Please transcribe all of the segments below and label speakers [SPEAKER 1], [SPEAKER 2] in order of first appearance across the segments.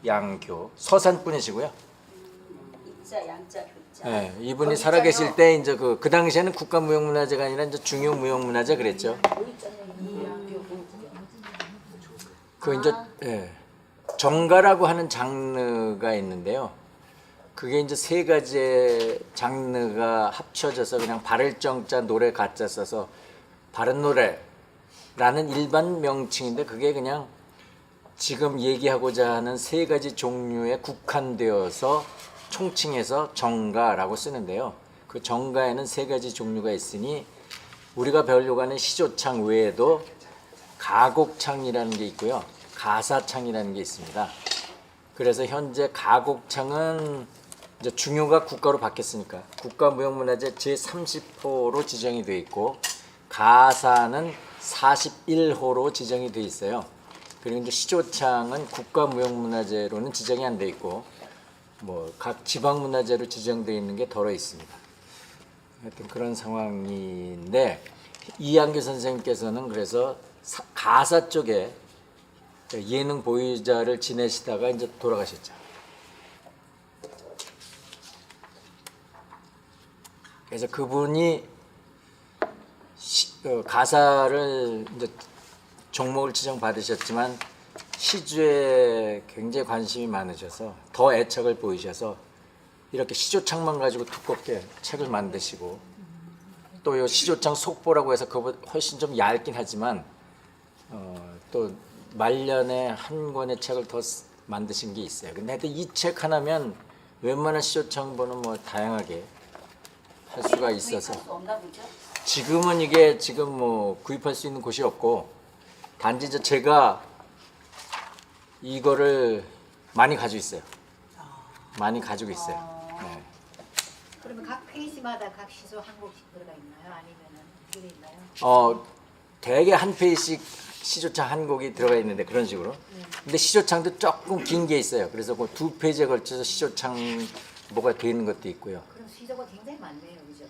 [SPEAKER 1] 양교 서산분이시고요.
[SPEAKER 2] 입자, 양자, 교자.
[SPEAKER 1] 네, 이분이 살아계실 때 이제 그 당시에는 국가무형문화재가 아니라 이제 중요무형문화재 그랬죠. 그 이제 정가라고 하는 장르가 있는데요. 그게 이제 세 가지의 장르가 합쳐져서 그냥 바를 정자 노래 가짜 써서 바른 노래라는 일반 명칭인데 그게 그냥 지금 얘기하고자 하는 세 가지 종류에 국한되어서 총칭해서 정가라고 쓰는데요. 그 정가에는 세 가지 종류가 있으니 우리가 배우려고 하는 시조창 외에도 가곡창이라는 게 있고요. 가사창이라는 게 있습니다. 그래서 현재 가곡창은 이제 중요가 국가로 바뀌었으니까 국가무형문화재 제30호로 지정이 되어 있고 가사는 41호로 지정이 되어 있어요. 그리고 이제 시조창은 국가무형문화재로는 지정이 안 되어 있고 뭐 각 지방문화재로 지정되어 있는 게 덜어 있습니다. 하여튼 그런 상황인데 이한규 선생님께서는 그래서 가사 쪽에 예능 보유자를 지내시다가 이제 돌아가셨죠. 그래서 그분이 가사를 이제 종목을 지정받으셨지만 시주에 굉장히 관심이 많으셔서 더 애착을 보이셔서 이렇게 시조창만 가지고 두껍게 책을 만드시고 또 요 시조창 속보라고 해서 그보다 훨씬 좀 얇긴 하지만 또 말년에 한 권의 책을 더 만드신 게 있어요. 근데 하여튼 이 책 하나면 웬만한 시조창보는 뭐 다양하게 할 수가 있어서 지금은 이게 지금 뭐 구입할 수 있는 곳이 없고 단지 이제 제가 이거를 많이 가지고 있어요. 많이 가지고 있어요. 네.
[SPEAKER 3] 그러면 각 페이지마다 각 시조 한 곡씩 들어가 있나요? 아니면은 어떻게 있나요?
[SPEAKER 1] 대개 한 페이지씩 시조창 한 곡이 들어가 있는데 그런 식으로. 근데 시조창도 조금 긴 게 있어요. 그래서 그 두 페이지에 걸쳐서 시조창 뭐가 돼 있는 것도 있고요.
[SPEAKER 3] 그럼 시조가 굉장히 많네요, 그죠?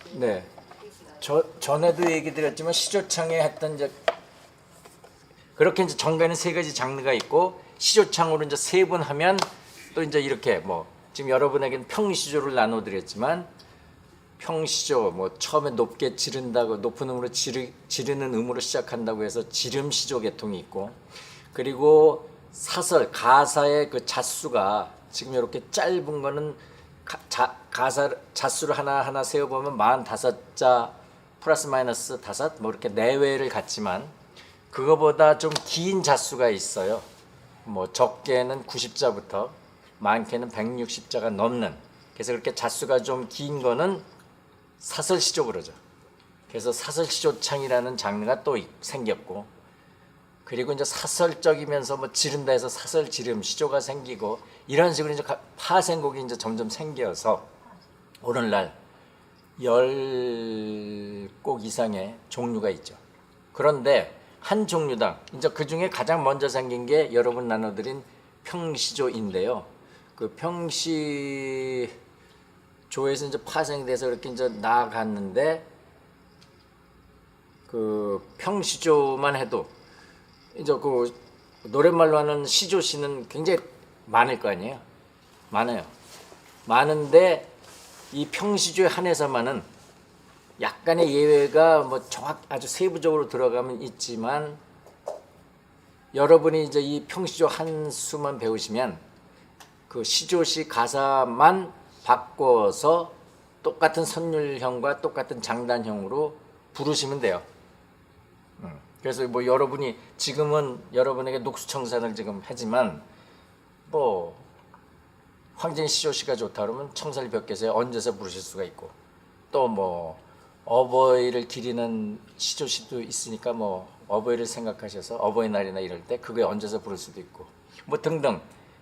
[SPEAKER 3] 곡이.
[SPEAKER 1] 네.
[SPEAKER 3] 페이지가.
[SPEAKER 1] 전에도 얘기 드렸지만 시조창에 했던 이제 그렇게 이제 정가에는 세 가지 장르가 있고 시조창으로 이제 세 번 하면 또 이제 이렇게 뭐 지금 여러분에게는 평시조를 나눠 드렸지만 평시조 뭐 처음에 높게 지른다고 높은 음으로 지르는 음으로 시작한다고 해서 지름시조 계통이 있고 그리고 사설 가사의 그 자수가 지금 이렇게 짧은 거는 가사 자수를 하나하나 세어 보면 45자 플러스 마이너스 5 뭐 이렇게 내외를 갖지만 그거보다 좀 긴 자수가 있어요. 뭐 적게는 90자부터 많게는 160자가 넘는. 그래서 그렇게 자수가 좀 긴 거는 사설시조 그러죠. 그래서 사설시조창이라는 장르가 또 생겼고 그리고 이제 사설적이면서 뭐 지른다 해서 사설지름 시조가 생기고 이런 식으로 이제 파생곡이 이제 점점 생겨서 오늘날 10곡 이상의 종류가 있죠. 그런데 한 종류당 이제 그 중에 가장 먼저 생긴 게 여러분 나눠드린 평시조인데요. 그 평시조에서 이제 파생돼서 이렇게 이제 나아갔는데 그 평시조만 해도 이제 그 노랫말로 하는 시조시는 굉장히 많을 거 아니에요. 많아요. 많은데 이 평시조에 한해서만은 약간의 예외가 뭐 아주 세부적으로 들어가면 있지만 여러분이 이제 이 평시조 한 수만 배우시면 그 시조시 가사만 바꿔서 똑같은 선율형과 똑같은 장단형으로 부르시면 돼요. 그래서 뭐 여러분이 지금은 여러분에게 녹수청산을 지금 하지만 뭐 황진 시조시가 좋다 그러면 청사리 벽에서 얹어서 부르실 수가 있고 또 뭐 어버이를 기리는 시조시도 있으니까 뭐 어버이를 생각하셔서 어버이날이나 이럴 때 그거에 얹어서 부를 수도 있고 뭐 등등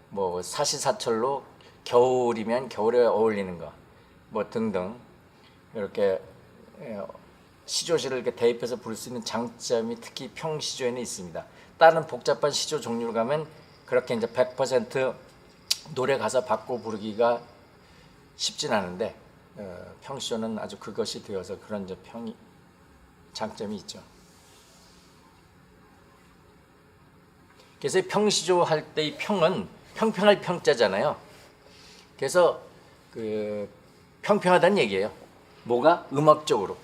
[SPEAKER 1] 뭐 사시사철로 겨울이면 겨울에 어울리는 거 뭐 등등 이렇게 시조시를 이렇게 대입해서 부를 수 있는 장점이 특히 평시조에는 있습니다. 다른 복잡한 시조 종류를 가면 그렇게 이제 100% 노래 가사 바꿔 부르기가 쉽진 않은데 평시조는 아주 그것이 되어서 그런 이제 장점이 있죠. 그래서 평시조 할 때 이 평은 평평할 평자잖아요. 그래서 그 평평하다는 얘기예요. 뭐가? 음악적으로.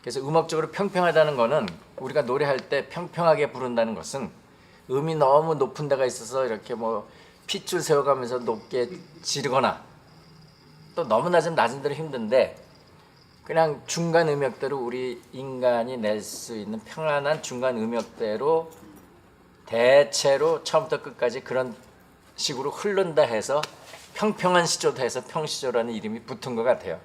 [SPEAKER 1] 그래서 음악적으로 평평하다는 거는 우리가 노래할 때 평평하게 부른다는 것은 음이 너무 높은 데가 있어서 이렇게 뭐 핏줄 세워가면서 높게 지르거나 또 너무 낮은 대로 힘든데 그냥 중간 음역대로 우리 인간이 낼 수 있는 평안한 중간 음역대로 대체로 처음부터 끝까지 그런 식으로 흐른다 해서 평평한 시조다 해서 평시조라는 이름이 붙은 것 같아요.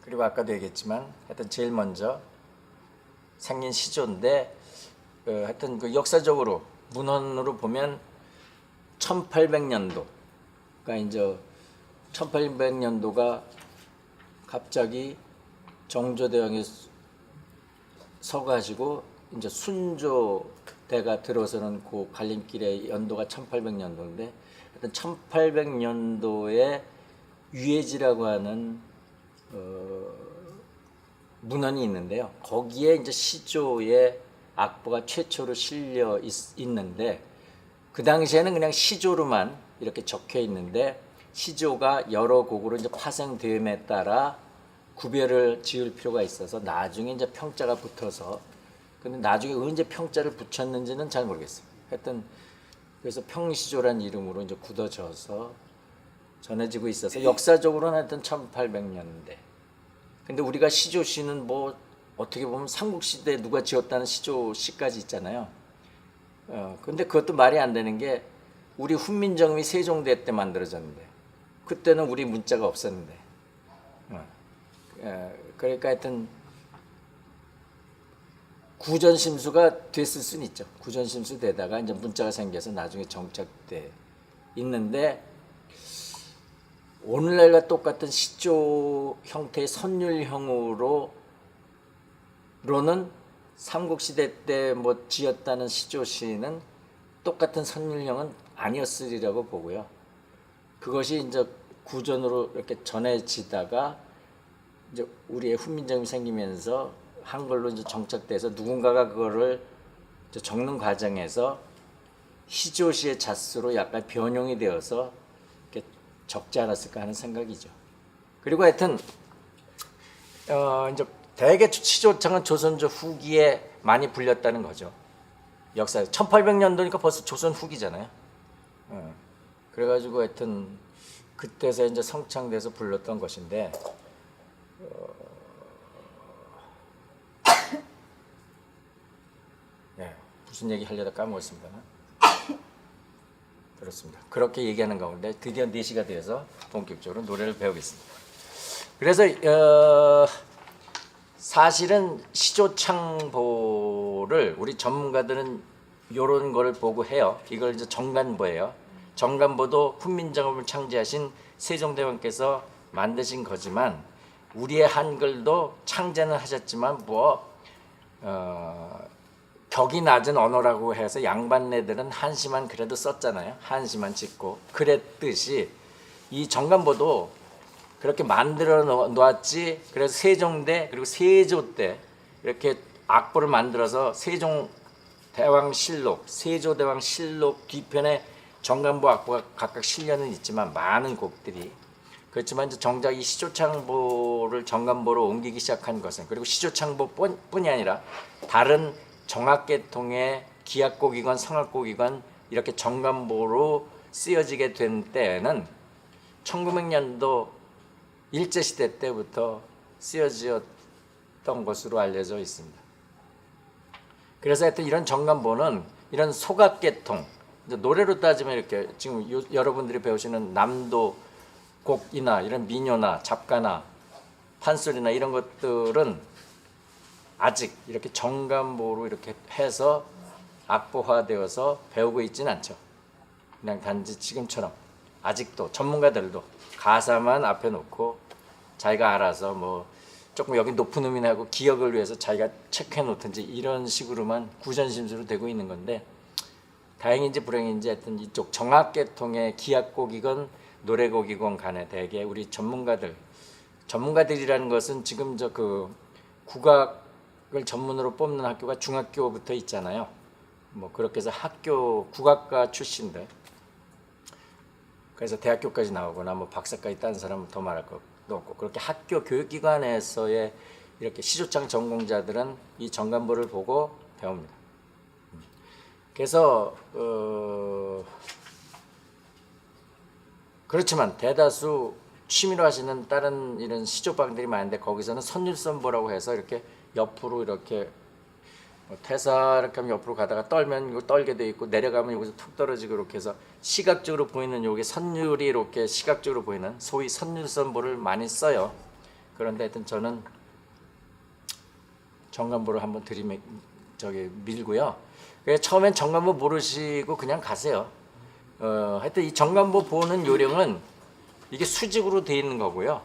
[SPEAKER 1] 그리고 아까도 얘기했지만 하여튼 제일 먼저 생긴 시조인데 하여튼 그 역사적으로 문헌으로 보면 1800년도 그러니까 이제 1800년도가 갑자기 정조대왕이 서가지고 이제 순조대가 들어서는 그 갈림길의 연도가 1800년도인데 하여튼 1800년도에 유해지라고 하는 문헌이 있는데요. 거기에 이제 시조의 악보가 최초로 실려 있는데 그 당시에는 그냥 시조로만 이렇게 적혀 있는데 시조가 여러 곡으로 이제 파생됨에 따라 구별을 지을 필요가 있어서 나중에 이제 평자가 붙어서 근데 나중에 언제 평자를 붙였는지는 잘 모르겠어요. 하여튼 그래서 평시조란 이름으로 이제 굳어져서 전해지고 있어서 역사적으로는 하여튼 1800년대. 근데 우리가 시조시는 뭐 어떻게 보면 삼국시대에 누가 지었다는 시조시까지 있잖아요. 근데 그것도 말이 안 되는 게 우리 훈민정음이 세종대 때 만들어졌는데 그때는 우리 문자가 없었는데 그러니까 하여튼 구전심수가 됐을 수는 있죠. 구전심수 되다가 이제 문자가 생겨서 나중에 정착돼 있는데 오늘날과 똑같은 시조 형태의 선율형으로는 삼국시대 때 뭐 지었다는 시조시는 똑같은 선율형은 아니었으리라고 보고요. 그것이 이제 구전으로 이렇게 전해지다가 이제 우리의 훈민정음이 생기면서 한글로 이제 정착돼서 누군가가 그거를 이제 적는 과정에서 시조시의 잣수로 약간 변형이 되어서 이렇게 적지 않았을까 하는 생각이죠. 그리고 하여튼 이제 대개 시조창은 조선조 후기에 많이 불렸다는 거죠. 역사에 1800년도니까 벌써 조선 후기잖아요. 그래가지고 하여튼 그때서 이제 성창돼서 불렀던 것인데 무슨 얘기 하려다 까먹었습니다만 그렇습니다. 그렇게 얘기하는 가운데 드디어 4시가 되어서 본격적으로 노래를 배우겠습니다. 그래서 사실은 시조창보를 우리 전문가들은 이런 거를 보고 해요. 이걸 이제 정간보예요. 정간보도 훈민정음을 창제하신 세종대왕께서 만드신 거지만 우리의 한글도 창제는 하셨지만 격이 낮은 언어라고 해서 양반네들은 한시만 그래도 썼잖아요. 한시만 짓고 그랬듯이 이 정간보도 그렇게 만들어 놓았지. 그래서 세종대 그리고 세조 때 이렇게 악보를 만들어서 세종대왕실록, 세조대왕실록 뒤편에 정간보 악보가 각각 실려는 있지만 많은 곡들이 그렇지만 이제 정작 이 시조창보를 정간보로 옮기기 시작한 것은 그리고 시조창보뿐이 아니라 다른 정악계통의 기악곡이건 성악곡이건 이렇게 정간보로 쓰여지게 된 때에는 1900년도 일제시대 때부터 쓰여졌던 것으로 알려져 있습니다. 그래서 하여튼 이런 정간보는 이런 소각계통, 노래로 따지면 이렇게 지금 여러분들이 배우시는 남도 곡이나 이런 민요나 잡가나 판소리나 이런 것들은 아직 이렇게 정간보로 이렇게 해서 악보화되어서 배우고 있지는 않죠. 그냥 단지 지금처럼 아직도 전문가들도 가사만 앞에 놓고 자기가 알아서 뭐 조금 여기 높은 음이나 하고 기억을 위해서 자기가 체크해 놓든지 이런 식으로만 구전심수로 되고 있는 건데 다행인지 불행인지 하여튼 이쪽 정악계통의 기악곡이건 노래곡이건 간에 대개 우리 전문가들이라는 것은 지금 저 그 국악 국악을 전문으로 뽑는 학교가 중학교부터 있잖아요. 뭐 그렇게 해서 학교 국악과 출신들, 그래서 대학교까지 나오거나 뭐 박사까지 딴 사람은 더 말할 것도 없고, 그렇게 학교 교육기관에서의 이렇게 시조창 전공자들은 이 정간보를 보고 배웁니다. 그래서 그렇지만 대다수 취미로 하시는 다른 이런 시조방들이 많은데, 거기서는 선율선보라고 해서 이렇게 옆으로 이렇게 퇴사 이렇게 하면 옆으로 가다가 떨면 이거 떨게 돼 있고, 내려가면 여기서 툭 떨어지고, 이렇게 해서 시각적으로 보이는 요게 선율이 이렇게 시각적으로 보이는 소위 선율선보를 많이 써요. 그런데 하여튼 저는 정간보를 한번 밀고요. 그래서 처음엔 정간보 모르시고 그냥 가세요. 하여튼 이 정간보 보는 요령은 이게 수직으로 돼 있는 거고요.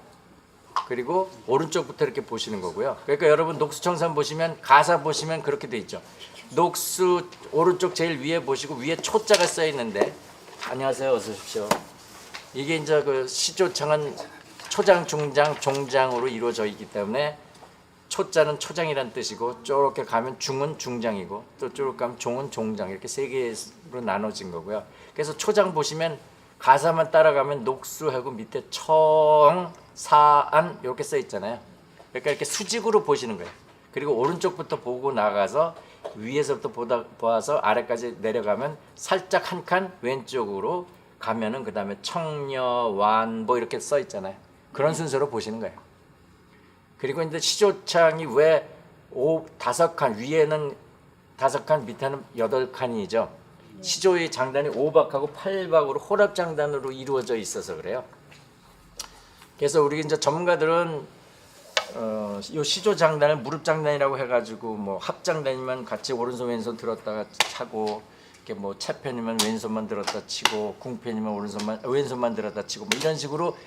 [SPEAKER 1] 그리고 오른쪽부터 이렇게 보시는 거고요. 그러니까 여러분 녹수청산 보시면, 가사 보시면 그렇게 돼 있죠. 녹수 오른쪽 제일 위에 보시고, 위에 초자가 써 있는데, 안녕하세요, 어서 오십시오. 이게 이제 그 시조창은 초장, 중장, 종장으로 이루어져 있기 때문에 초자는 초장이란 뜻이고, 쪼렇게 가면 중은 중장이고, 또 쪼렇게 가면 종은 종장, 이렇게 세 개로 나눠진 거고요. 그래서 초장 보시면 가사만 따라가면 녹수하고 밑에 청, 사안 이렇게 써 있잖아요. 그러니까 이렇게 수직으로 보시는 거예요. 그리고 오른쪽부터 보고 나가서 위에서부터 보아서 아래까지 내려가면 살짝 한 칸 왼쪽으로 가면은 그 다음에 청녀, 완보 이렇게 써 있잖아요. 그런 순서로 보시는 거예요. 그리고 이제 시조창이 왜 5칸, 위에는 5칸, 밑에는 8칸이죠. 시조의 장단이 5박하고 8박으로 호랍 장단으로 이루어져 있어서 그래요. 그래서 우리 이제 전문가들은 요 시조 장단을 무릎 장단이라고 해가지고, 뭐 합장단이면 같이 오른손 왼손 들었다가 차고, 이렇게 뭐 채편이면 왼손만 들었다 치고, 궁편이면 왼손만 들었다 치고, 뭐 이런 식으로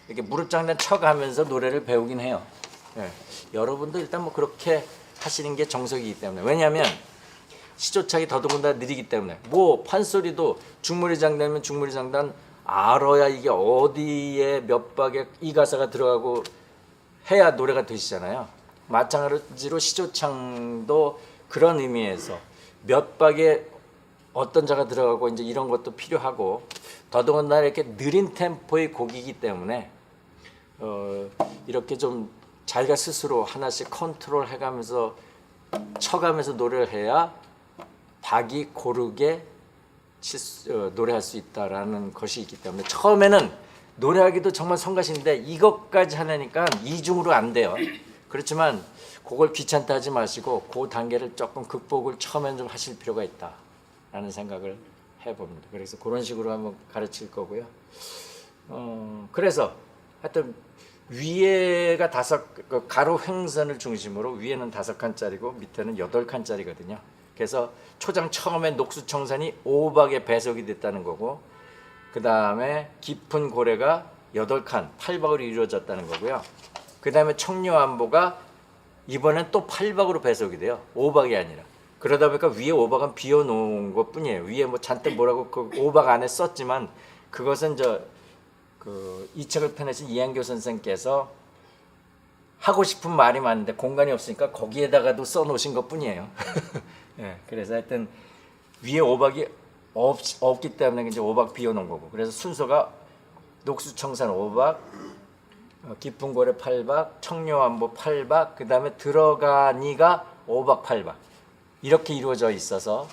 [SPEAKER 1] 이렇게 무릎 장단 쳐가면서 노래를 배우긴 해요. 예. 여러분도 일단 뭐 그렇게 하시는 게 정석이기 때문에. 왜냐하면 시조창이 더더군다나 느리기 때문에, 뭐 판소리도 중무리 장단이면 중무리 장단 알아야 이게 어디에 몇 박에 이 가사가 들어가고 해야 노래가 되시잖아요. 마찬가지로 시조창도 그런 의미에서 몇 박에 어떤 자가 들어가고 이제 이런 것도 필요하고, 더더군다나 이렇게 느린 템포의 곡이기 때문에 이렇게 좀 자기가 스스로 하나씩 컨트롤 해가면서 쳐가면서 노래를 해야 박이 고르게 노래할 수 있다라는 것이 있기 때문에, 처음에는 노래하기도 정말 성가신데 이것까지 하려니까 이중으로 안 돼요. 그렇지만 그걸 귀찮다 하지 마시고 그 단계를 조금 극복을 처음엔 좀 하실 필요가 있다라는 생각을 해봅니다. 그래서 그런 식으로 한번 가르칠 거고요. 그래서 하여튼 위에가 가로 횡선을 중심으로 위에는 5칸짜리고 밑에는 8칸짜리거든요. 그래서 초장 처음에 녹수청산이 5박에 배속이 됐다는 거고, 그 다음에 깊은 고래가 8칸, 8박으로 이루어졌다는 거고요. 그 다음에 청려안보가 이번엔 또 8박으로 배속이 돼요. 5박이 아니라. 그러다 보니까 위에 5박은 비워놓은 것 뿐이에요. 위에 뭐 잔뜩 뭐라고 그 5박 안에 썼지만, 그것은 이 책을 펴내신 이한교 선생께서 하고 싶은 말이 많은데 공간이 없으니까 거기에다가도 써놓으신 것 뿐이에요. 예, 그래서 하여튼 위에 5박이 없기 때문에 이제 5박 비워놓은 거고, 그래서 순서가 녹수청산 5박, 깊은 고래 8박, 청려안보 8박, 그 다음에 들어가니가 5박 8박 이렇게 이루어져 있어서,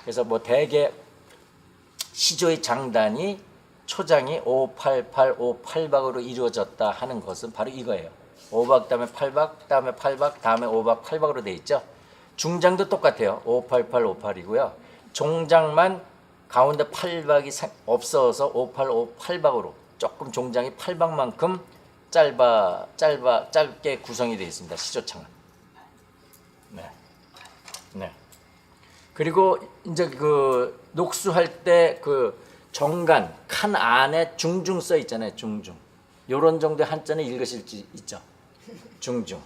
[SPEAKER 1] 그래서 뭐 대개 시조의 장단이 초장이 5, 8, 8, 5, 8박으로 이루어졌다 하는 것은 바로 이거예요. 5박 다음에 8박, 다음에 8박, 다음에 5박 8박으로 돼 있죠. 중장도 똑같아요. 588, 58이고요. 종장만 가운데 8박이 없어서 58, 58박으로 조금 종장이 8박만큼 짧게 구성이 되어 있습니다. 시조창은. 네. 그리고 이제 그 녹수할 때 그 정간 칸 안에 중중 써 있잖아요. 중중. 요런 정도의 한자는 읽으실 수 있죠. 중중.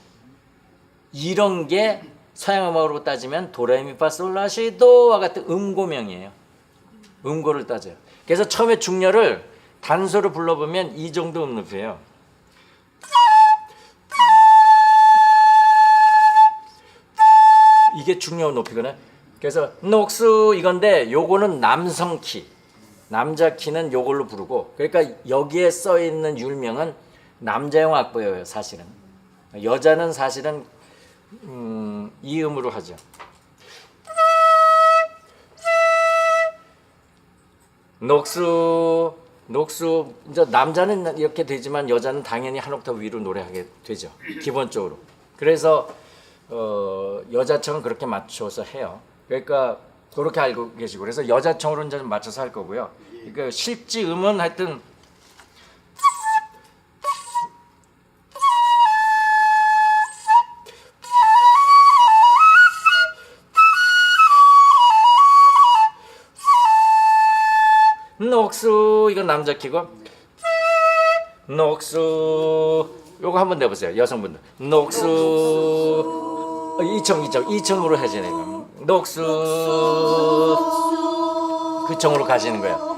[SPEAKER 1] 이런 게 서양 음악으로 따지면 도레미파솔라시도와 같은 음고명이에요. 음고를 따져요. 그래서 처음에 중녀를 단소로 불러보면 이 정도 음높이에요. 이게 중요한 높이거든. 그래서 녹수 이건데 요거는 남성 키, 남자 키는 요걸로 부르고, 그러니까 여기에 써 있는 율명은 남자용 악보예요 사실은. 여자는 사실은 이 음으로 하죠. 녹수 이제 남자는 이렇게 되지만 여자는 당연히 한 옥타브 위로 노래하게 되죠 기본적으로. 그래서 여자청은 그렇게 맞춰서 해요. 그러니까 그렇게 알고 계시고, 그래서 여자청으로 이제 맞춰서 할 거고요. 그러니까 실지 음은 하여튼 녹수 이건 남자 키고, 녹수 요거 한번 내보세요 여성분들. 녹수 이청으로 하시네요. 녹수 그 청으로 가시는 거예요.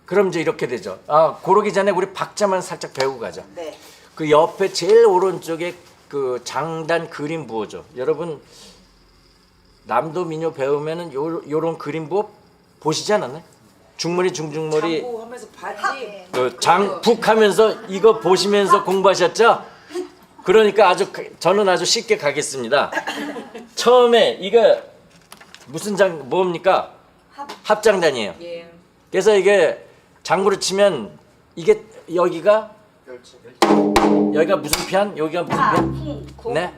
[SPEAKER 1] 그럼 이제 이렇게 되죠. 고르기 전에 우리 박자만 살짝 배우고 가죠.
[SPEAKER 2] 네.
[SPEAKER 1] 그 옆에 제일 오른쪽에 그 장단 그림 부호죠. 여러분 남도 민요 배우면은 요런 그림 부호 보시지 않았나요? 중머리 중중머리
[SPEAKER 4] 하면서 바지
[SPEAKER 1] 장북하면서 이거 보시면서 공부하셨죠? 그러니까 저는 아주 쉽게 가겠습니다. 처음에 이거 무슨 뭡니까? 합장단이에요.
[SPEAKER 4] 예.
[SPEAKER 1] 그래서 이게 장구로 치면 이게 여기가 무슨 편? 여기가 무슨 편? 네?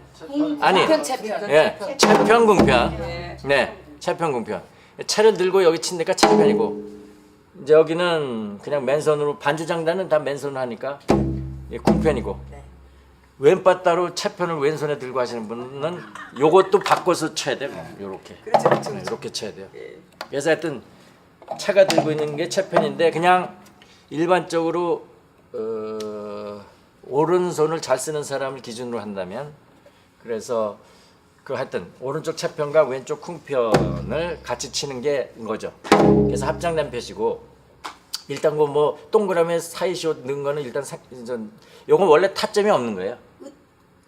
[SPEAKER 1] 아니, 예, 채편궁편. 네, 채편궁편. 채를 들고 여기 치니까 채편이고, 이제 여기는 그냥 맨손으로, 반주장단은 다 맨손으로 하니까 궁편이고, 왼바 따로 채편을 왼손에 들고 하시는 분은 요것도 바꿔서 쳐야 돼요. 요렇게.
[SPEAKER 4] 그렇죠.
[SPEAKER 1] 이렇게 쳐야 돼요. 그래서 하여튼 채가 들고 있는 게 채편인데, 그냥 일반적으로 오른손을 잘 쓰는 사람을 기준으로 한다면, 그래서 그 하여튼 오른쪽 채편과 왼쪽 쿵편을 같이 치는 게 거죠. 그래서 합장단 펴시고, 일단 뭐 동그라미 사이시옷 넣은 거는 일단 요건 원래 타점이 없는 거예요.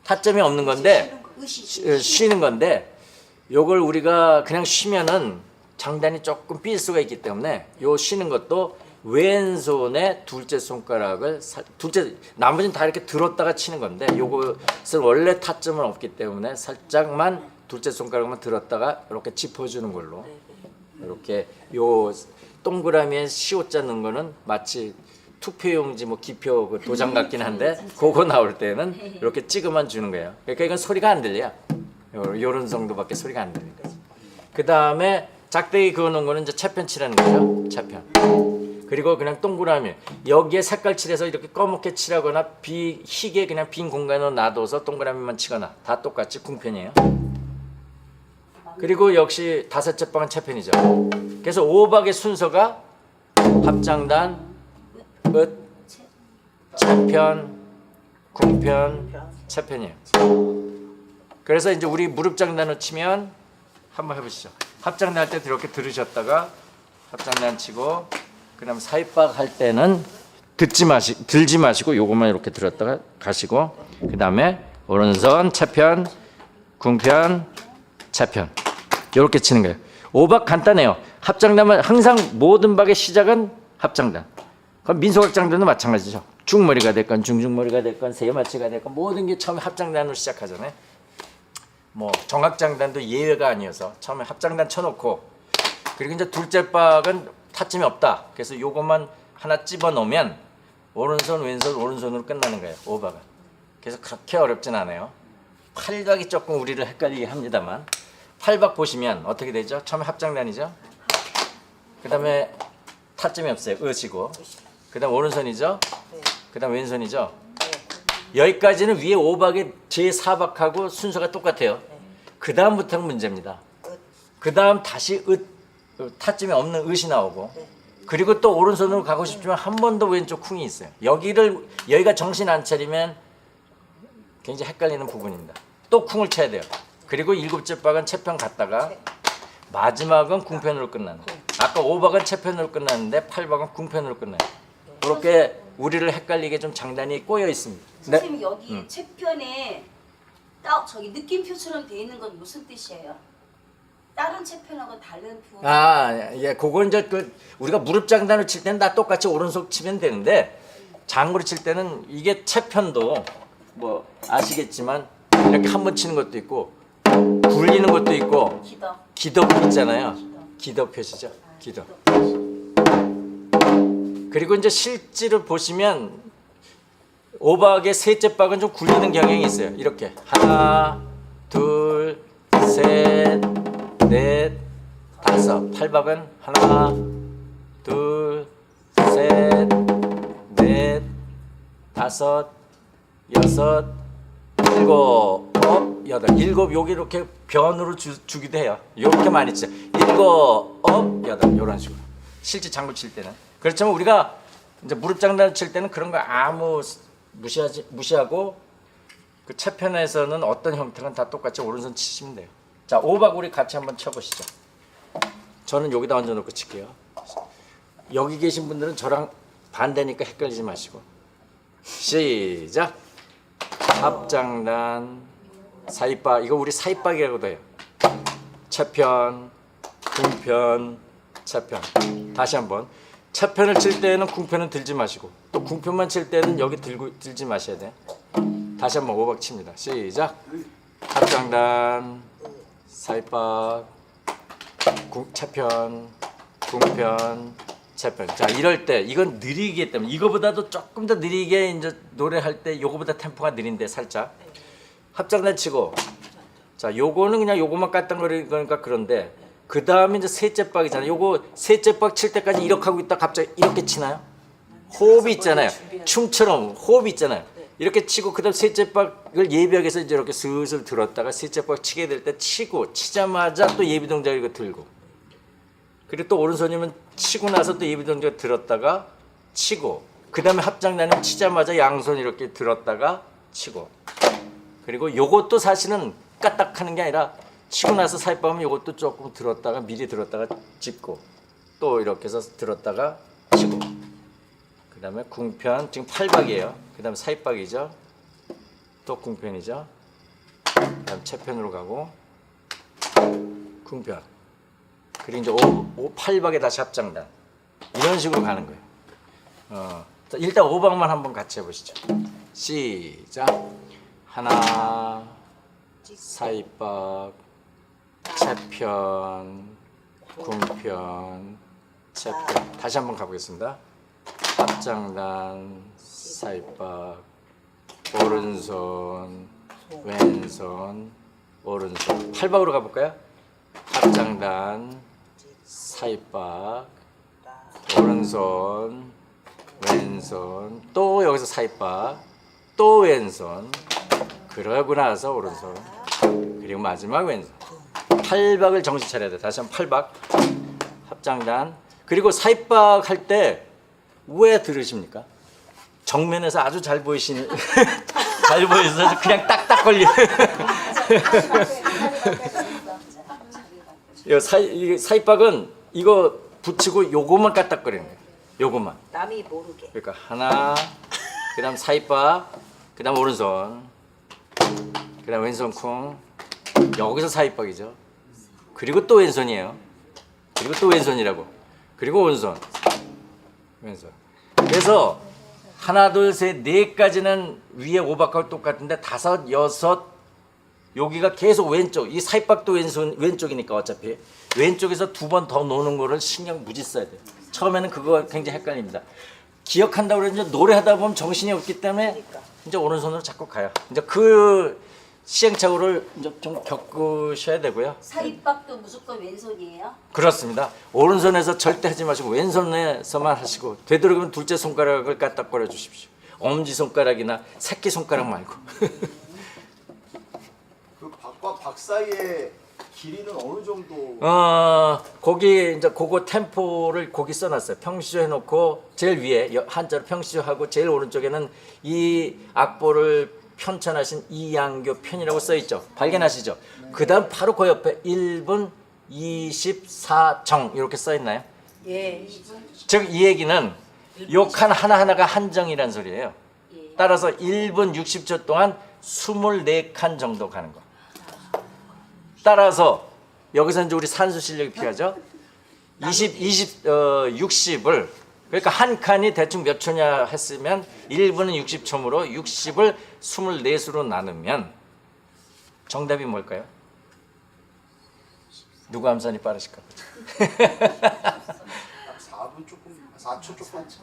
[SPEAKER 1] 타점이 없는 건데 쉬는 건데, 요걸 우리가 그냥 쉬면은 장단이 조금 삘 수가 있기 때문에 요 쉬는 것도 왼손에 둘째 손가락을 나머지는 다 이렇게 들었다가 치는 건데, 요것은 원래 타점은 없기 때문에 살짝만 둘째 손가락만 들었다가 이렇게 짚어주는 걸로, 이렇게 요 동그라미에 시옷자 넣은 거는 마치 투표용지 뭐 기표 그 도장 같긴 한데, 그거 나올 때는 이렇게 찍어만 주는 거예요. 그러니까 이건 소리가 안 들려요. 요런 정도밖에 소리가 안 들리는 거죠. 그 다음에 작대기 그어놓은 거는 이제 채편 칠하는 거죠. 채편. 그리고 그냥 동그라미 여기에 색깔 칠해서 이렇게 검게 칠하거나 희게 그냥 빈 공간으로 놔둬서 동그라미만 치거나 다 똑같이 궁편이에요. 그리고 역시 다섯째 방은 채편이죠. 그래서 5박의 순서가 합장단, 끝, 채편, 궁편, 채편이에요. 그래서 이제 우리 무릎장단을 치면 한번 해보시죠. 합장단 할 때 이렇게 들으셨다가 합장단 치고, 그다음 사입박 할 때는 들지 마시고 요것만 이렇게 들었다가 가시고, 그다음에 오른손 채편, 궁편, 채편 이렇게 치는 거예요. 5박 간단해요. 합장단은 항상 모든 박의 시작은 합장단. 그럼 민속악장단도 마찬가지죠. 중머리가 됐건 중중머리가 됐건 세마치가 됐건 모든 게 처음에 합장단으로 시작하잖아요. 뭐 정악장단도 예외가 아니어서 처음에 합장단 쳐놓고, 그리고 이제 둘째 박은 타점이 없다. 그래서 요것만 하나 집어 넣으면 오른손 왼손 오른손으로 끝나는 거예요. 5박은. 그래서 그렇게 어렵진 않아요. 8박이 조금 우리를 헷갈리게 합니다만, 8박 보시면 어떻게 되죠? 처음에 합장단이죠. 그 다음에 타점이 없어요. 으시고. 그 다음 오른손이죠. 그 다음 왼손이죠. 여기까지는 위에 5박의 제4박하고 순서가 똑같아요. 그 다음부터는 문제입니다. 그 다음 다시 타점이 없는 으시 나오고, 그리고 또 오른손으로 가고 싶지만 한 번 더 왼쪽 쿵이 있어요. 여기가 정신 안 차리면 굉장히 헷갈리는 부분입니다. 또 쿵을 쳐야 돼요. 그리고 7째 박은 채편 갔다가 마지막은 궁편으로 끝나는. 아까 5박은 채편으로 끝났는데 8박은 궁편으로 끝나요. 그렇게 우리를 헷갈리게 좀 장단이 꼬여 있습니다.
[SPEAKER 2] 선생님 여기 채편에 저기 느낌표처럼 돼 있는 건 무슨 뜻이에요? 다른 채편하고 다른 부분.
[SPEAKER 1] 예, 그건 이제 우리가 무릎 장단을 칠 때는 다 똑같이 오른손 치면 되는데 장구를 칠 때는 이게 채편도 뭐 아시겠지만 이렇게 한 번 치는 것도 있고 굴리는 것도 있고
[SPEAKER 2] 기덕.
[SPEAKER 1] 기덕 있잖아요. 기덕 표시죠. 기덕. 그리고 이제 실제로 보시면 오박의 셋째 박은 좀 굴리는 경향이 있어요. 이렇게 하나, 둘, 셋, 넷, 다섯. 팔박은 하나, 둘, 셋, 넷, 다섯, 여섯, 일곱, 여덟. 일곱 여기 이렇게 변으로 주기도 해요. 이렇게 많이 치죠. 일곱, 여덟 이런 식으로. 실제 장구 칠 때는. 그렇지만 우리가 이제 무릎 장단 칠 때는 그런 거 아무 무시하고 그 채편에서는 어떤 형태는 다 똑같이 오른손 치시면 돼요. 자, 오박 우리 같이 한번 쳐보시죠. 저는 여기다 얹어놓고 칠게요. 여기 계신 분들은 저랑 반대니까 헷갈리지 마시고. 시작. 합장단, 사입박. 이거 우리 사입박이라고도 해요. 채편, 궁편, 채편. 다시 한번. 채편을 칠 때는 궁편은 들지 마시고 또 궁편만 칠 때는 여기 들지 마셔야 돼. 다시 한번 오박 칩니다. 시작. 합장단, 사입박, 채편, 궁편, 채편. 자, 이럴 때 이건 느리기 때문에 이거보다도 조금 더 느리게 이제 노래할 때 요거보다 템포가 느린데 살짝 합장단 치고 자, 요거는 그냥 요거만 깠던 거니까 그런데 그 다음에 이제 셋째 박이잖아요. 요거 셋째 박 칠 때까지 이렇게 하고 있다 갑자기 이렇게 치나요? 호흡이 있잖아요. 춤처럼 호흡이 있잖아요. 이렇게 치고 그 다음 셋째 박을 예비하게서 이제 이렇게 슬슬 들었다가 셋째 박 치게 될 때 치고 치자마자 또 예비 동작 이거 들고 그리고 또 오른손이면 치고 나서 또 예비 동작 들었다가 치고 그 다음에 합장단은 치자마자 양손 이렇게 들었다가 치고 그리고 요것도 사실은 까딱하는 게 아니라 치고 나서 사입박하면 이것도 조금 들었다가 미리 들었다가 짚고 또 이렇게 해서 들었다가 치고 그 다음에 궁편 지금 8박이에요. 그 다음에 사입박이죠. 또 궁편이죠. 그 다음 채편으로 가고 궁편 그리고 이제 8박에 다시 합장단 이런 식으로 가는 거예요. 자, 일단 5박만 한번 같이 해보시죠. 시작. 하나 사입박 채편, 궁편, 채편. 다시 한번 가보겠습니다. 합장단, 사입박, 오른손, 왼손, 오른손. 8박으로 가볼까요? 합장단, 사입박, 오른손, 왼손, 또 여기서 사입박, 또 왼손, 그러고 나서 오른손, 그리고 마지막 왼손. 8박을 정신 차려야 돼. 다시 한번 8박 합장단. 그리고 사입박 할 때 왜 들으십니까? 정면에서 아주 잘 보이시는 잘 보여서 그냥 딱딱 걸리. 사입박은 이거 붙이고 요거만 까딱거리는 거예요. 요거만.
[SPEAKER 3] 남이 모르게.
[SPEAKER 1] 그러니까 하나, 그다음 사입박, 그다음 오른손, 그다음 왼손 쿵. 여기서 사입박이죠. 그리고 또 왼손이에요. 그리고 또 왼손이라고. 그리고 오른손, 왼손. 그래서 하나, 둘, 셋, 넷까지는 위에 오박하고 똑같은데 다섯, 여섯 여기가 계속 왼쪽. 이 사입박도 왼쪽이니까 어차피 왼쪽에서 두 번 더 노는 거를 신경 무지 써야 돼요. 처음에는 그거 굉장히 헷갈립니다. 기억한다고 그러는데 노래하다 보면 정신이 없기 때문에 이제 오른손으로 자꾸 가요. 이제 그 시행착오를 이제 좀 겪으셔야 되고요.
[SPEAKER 2] 사입박도 무조건 왼손이에요?
[SPEAKER 1] 그렇습니다. 오른손에서 절대 하지 마시고 왼손에서만 하시고 되도록이면 둘째 손가락을 까딱거려 주십시오. 엄지 손가락이나 새끼 손가락 말고.
[SPEAKER 4] 그 박과 박 사이의 길이는 어느 정도?
[SPEAKER 1] 거기 이제 그거 템포를 거기 써놨어요. 평시조 해놓고 제일 위에 한자로 평시조 하고 제일 오른쪽에는 이 악보를 편찬하신 이양교 편이라고 써 있죠. 발견하시죠? 그다음 바로 그 옆에 1분 24정 이렇게 써 있나요?
[SPEAKER 3] 예.
[SPEAKER 1] 즉 이 얘기는 요 칸 하나하나가 한정이란 소리예요. 따라서 1분 60초 동안 24칸 정도 가는 거. 따라서 여기서 이제 우리 산수 실력이 필요하죠. 60을 그러니까 한 칸이 대충 몇 초냐 했으면 1분은 60초므로 60을 24수로 나누면 정답이 뭘까요? 누가 암산이 빠르실까?
[SPEAKER 4] 4분 조금 4초 조금. 네.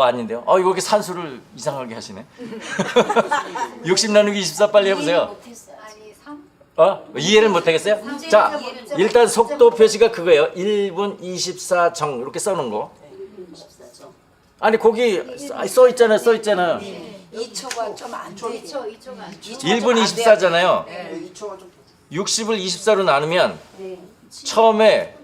[SPEAKER 1] 아닌데요. 이거 산수를 이상하게 하시네. 60 나누기 24 빨리 해보세요.
[SPEAKER 2] 못했어요.
[SPEAKER 3] 아니 3
[SPEAKER 1] 이해를 못하겠어요? 자, 일단 속도 표시가 그거예요. 1분 24정 이렇게 써놓은 거.
[SPEAKER 2] 24죠.
[SPEAKER 1] 아니 거기 써 있잖아요.
[SPEAKER 5] 2초가 좀 안 되지.
[SPEAKER 3] 2초가
[SPEAKER 1] 1분 24잖아요.
[SPEAKER 4] 네, 2초가 좀.
[SPEAKER 1] 60을 24로 나누면
[SPEAKER 2] 네.
[SPEAKER 1] 처음에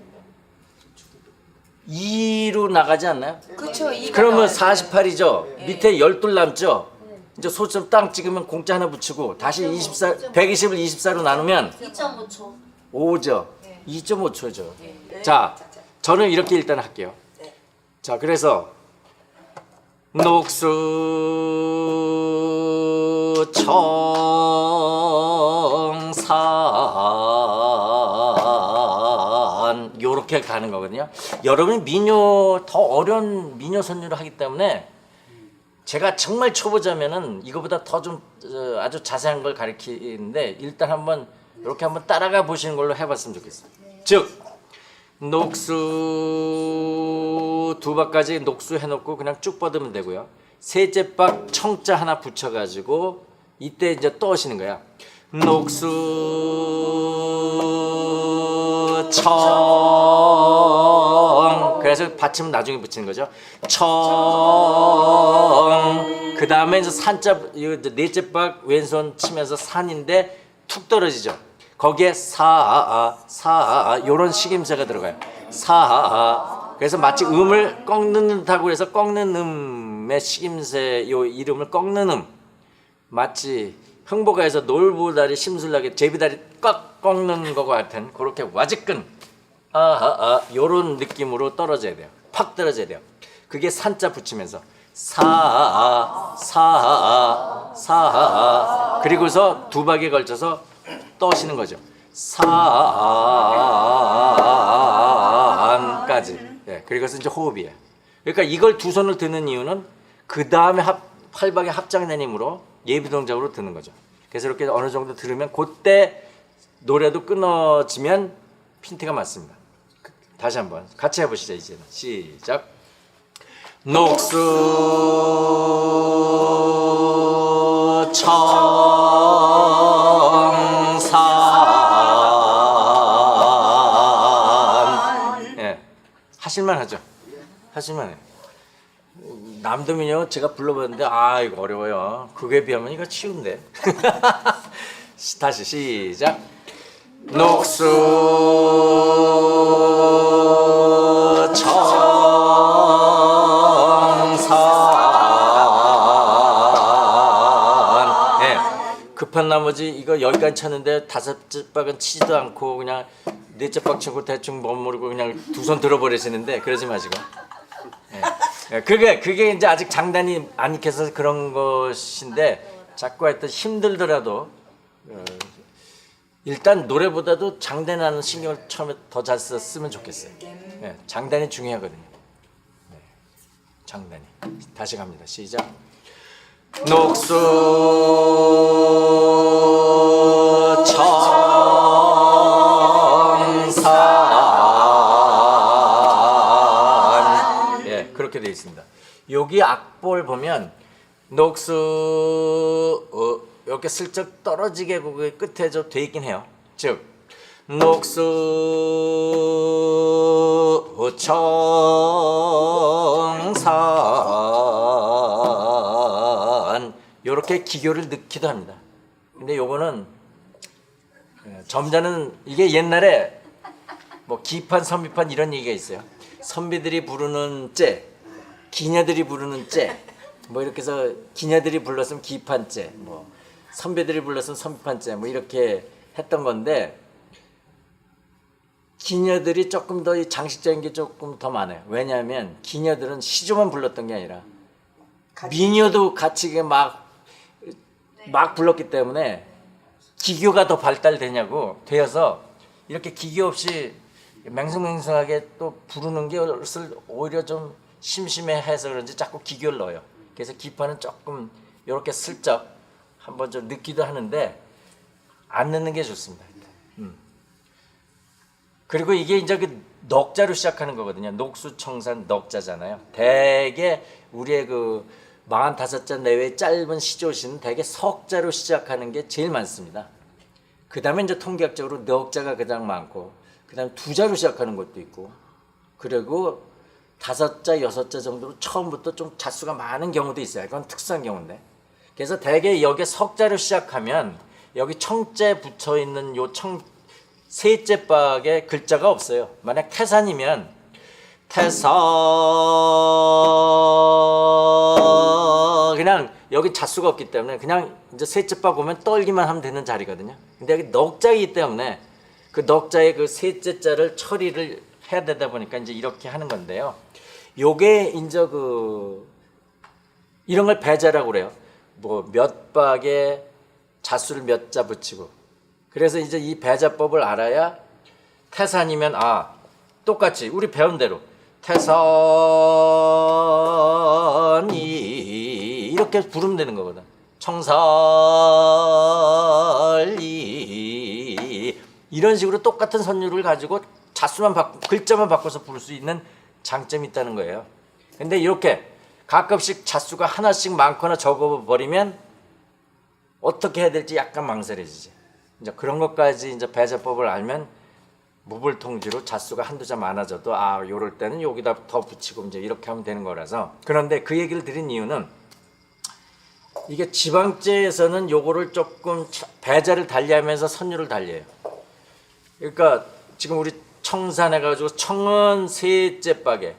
[SPEAKER 1] 2로 나가지 않나요?
[SPEAKER 5] 그쵸.
[SPEAKER 1] 그러면 48이죠. 밑에 12 남죠. 이제 소점 땅 찍으면 공짜 하나 붙이고 다시 120을 24로 나누면
[SPEAKER 2] 2.5초.
[SPEAKER 1] 5죠. 2.5초죠. 자, 저는 이렇게 일단 할게요. 자, 그래서 녹수 청산 요렇게 가는 거거든요. 여러분이 민요 더 어려운 민요 선율을 하기 때문에 제가 정말 초보자면은 이거보다 더 좀 아주 자세한 걸 가르치는데 일단 한번 이렇게 한번 따라가 보시는 걸로 해봤으면 좋겠어요. 즉 녹수 두 박까지 녹수 해놓고 그냥 쭉 뻗으면 되고요. 셋째 박 청자 하나 붙여가지고 이때 이제 떠오시는 거야. 녹수 청 그래서 받침은 나중에 붙이는 거죠. 청 그 다음에 이제 산자 넷째 박 왼손 치면서 산인데 툭 떨어지죠. 거기에 사 요런 식임새가 들어가요. 그래서 마치 음을 꺾는 듯하고 그래서 꺾는 음의 식임새 요 이름을 꺾는 음 마치 흥보가에서 놀부다리 심술나게 제비다리 꺾는 것과 같은 그렇게 와지끈 요런 느낌으로 떨어져야 돼요. 팍 떨어져야 돼요. 그게 산자 붙이면서 그리고서 두 박에 걸쳐서 떠시는 거죠. 산까지. 예, 그리고서 이제 호흡이에요. 그러니까 이걸 두 손을 드는 이유는 그 다음에 팔박의 합장된 힘으로 예비 동작으로 드는 거죠. 그래서 이렇게 어느 정도 들으면 그때 노래도 끊어지면 핀트가 맞습니다. 다시 한번 같이 해보시죠. 이제는 시작. 녹수 청산 하실만 하죠. 하실만 해요. 남도 민요 제가 불러봤는데 이거 어려워요. 그거에 비하면 이거 쉬운데. 다시 시작. 녹수 청산 급한 나머지 이거 여기까지 쳤는데 다섯째 박은 치지도 않고 그냥 넷째 박 치고 대충 머무르고 그냥 두 손 들어버리시는데 그러지 마시고. 그게 이제 아직 장단이 안 익혀서 그런 것인데 자꾸 하여튼 힘들더라도 일단 노래보다도 장단하는 신경을 처음에 더 잘 쓰면 좋겠어요. 장단이 중요하거든요. 장단이. 다시 갑니다. 시작. 녹수 청산 그렇게 되어 있습니다. 여기 악보를 보면 녹수 이렇게 슬쩍 떨어지게 그 끝에 좀 돼 있긴 해요. 즉 녹수 청산 이렇게 기교를 넣기도 합니다. 근데 요거는 점자는 이게 옛날에 뭐 기판 선비판 이런 얘기가 있어요. 선비들이 부르는 째, 기녀들이 부르는 째, 뭐 이렇게 해서 기녀들이 불렀으면 기판째, 뭐 선배들이 불렀으면 선비판째, 뭐 이렇게 했던 건데 기녀들이 조금 더 장식적인 게 조금 더 많아요. 왜냐하면 기녀들은 시조만 불렀던 게 아니라 미녀도 같이 막 막 불렀기 때문에 기교가 더 발달되냐고 되어서 이렇게 기교 없이 맹성맹성하게 또 부르는 게 오히려 좀 심심해해서 그런지 자꾸 기교를 넣어요. 그래서 기파는 조금 이렇게 슬쩍 한번 좀 넣기도 하는데 안 넣는 게 좋습니다. 그리고 이게 이제 그 넉자로 시작하는 거거든요. 녹수청산 넉자잖아요. 대개 우리의 그 45자 내외의 짧은 시조시는 대개 석자로 시작하는 게 제일 많습니다. 그 다음에 이제 통계학적으로 넉자가 가장 많고, 그 다음에 2자로 시작하는 것도 있고, 그리고 5자, 6자 정도로 처음부터 좀 자수가 많은 경우도 있어요. 그건 특수한 경우인데. 그래서 대개 여기 석자로 시작하면 여기 청자 붙여 있는 요 셋째 박에 글자가 없어요. 만약 태산이면 태산 그냥 여기 자수가 없기 때문에 그냥 이제 셋째 박 오면 떨기만 하면 되는 자리거든요. 근데 여기 넉자이기 때문에 그 넉자의 그 셋째 자를 처리를 해야 되다 보니까 이제 이렇게 하는 건데요. 요게 이제 그 이런 걸 배자라고 그래요. 뭐 몇 박에 자수를 몇 자 붙이고. 그래서 이제 이 배자법을 알아야 태산이면 똑같이 우리 배운 대로 태산이 이렇게 부르면 되는 거거든. 청살이 이런 식으로 똑같은 선율을 가지고 자수만 글자만 바꿔서 부를 수 있는 장점이 있다는 거예요. 근데 이렇게 가끔씩 자수가 하나씩 많거나 적어버리면 어떻게 해야 될지 약간 망설여지지. 이제 그런 것까지 이제 배자법을 알면 무불통지로 자수가 한두 자 많아져도 요럴 때는 여기다 더 붙이고 이제 이렇게 하면 되는 거라서. 그런데 그 얘기를 드린 이유는 이게 지방제에서는 요거를 조금 배자를 달리하면서 선율을 달려요. 그러니까 지금 우리 청산해가지고 청은 셋째 박에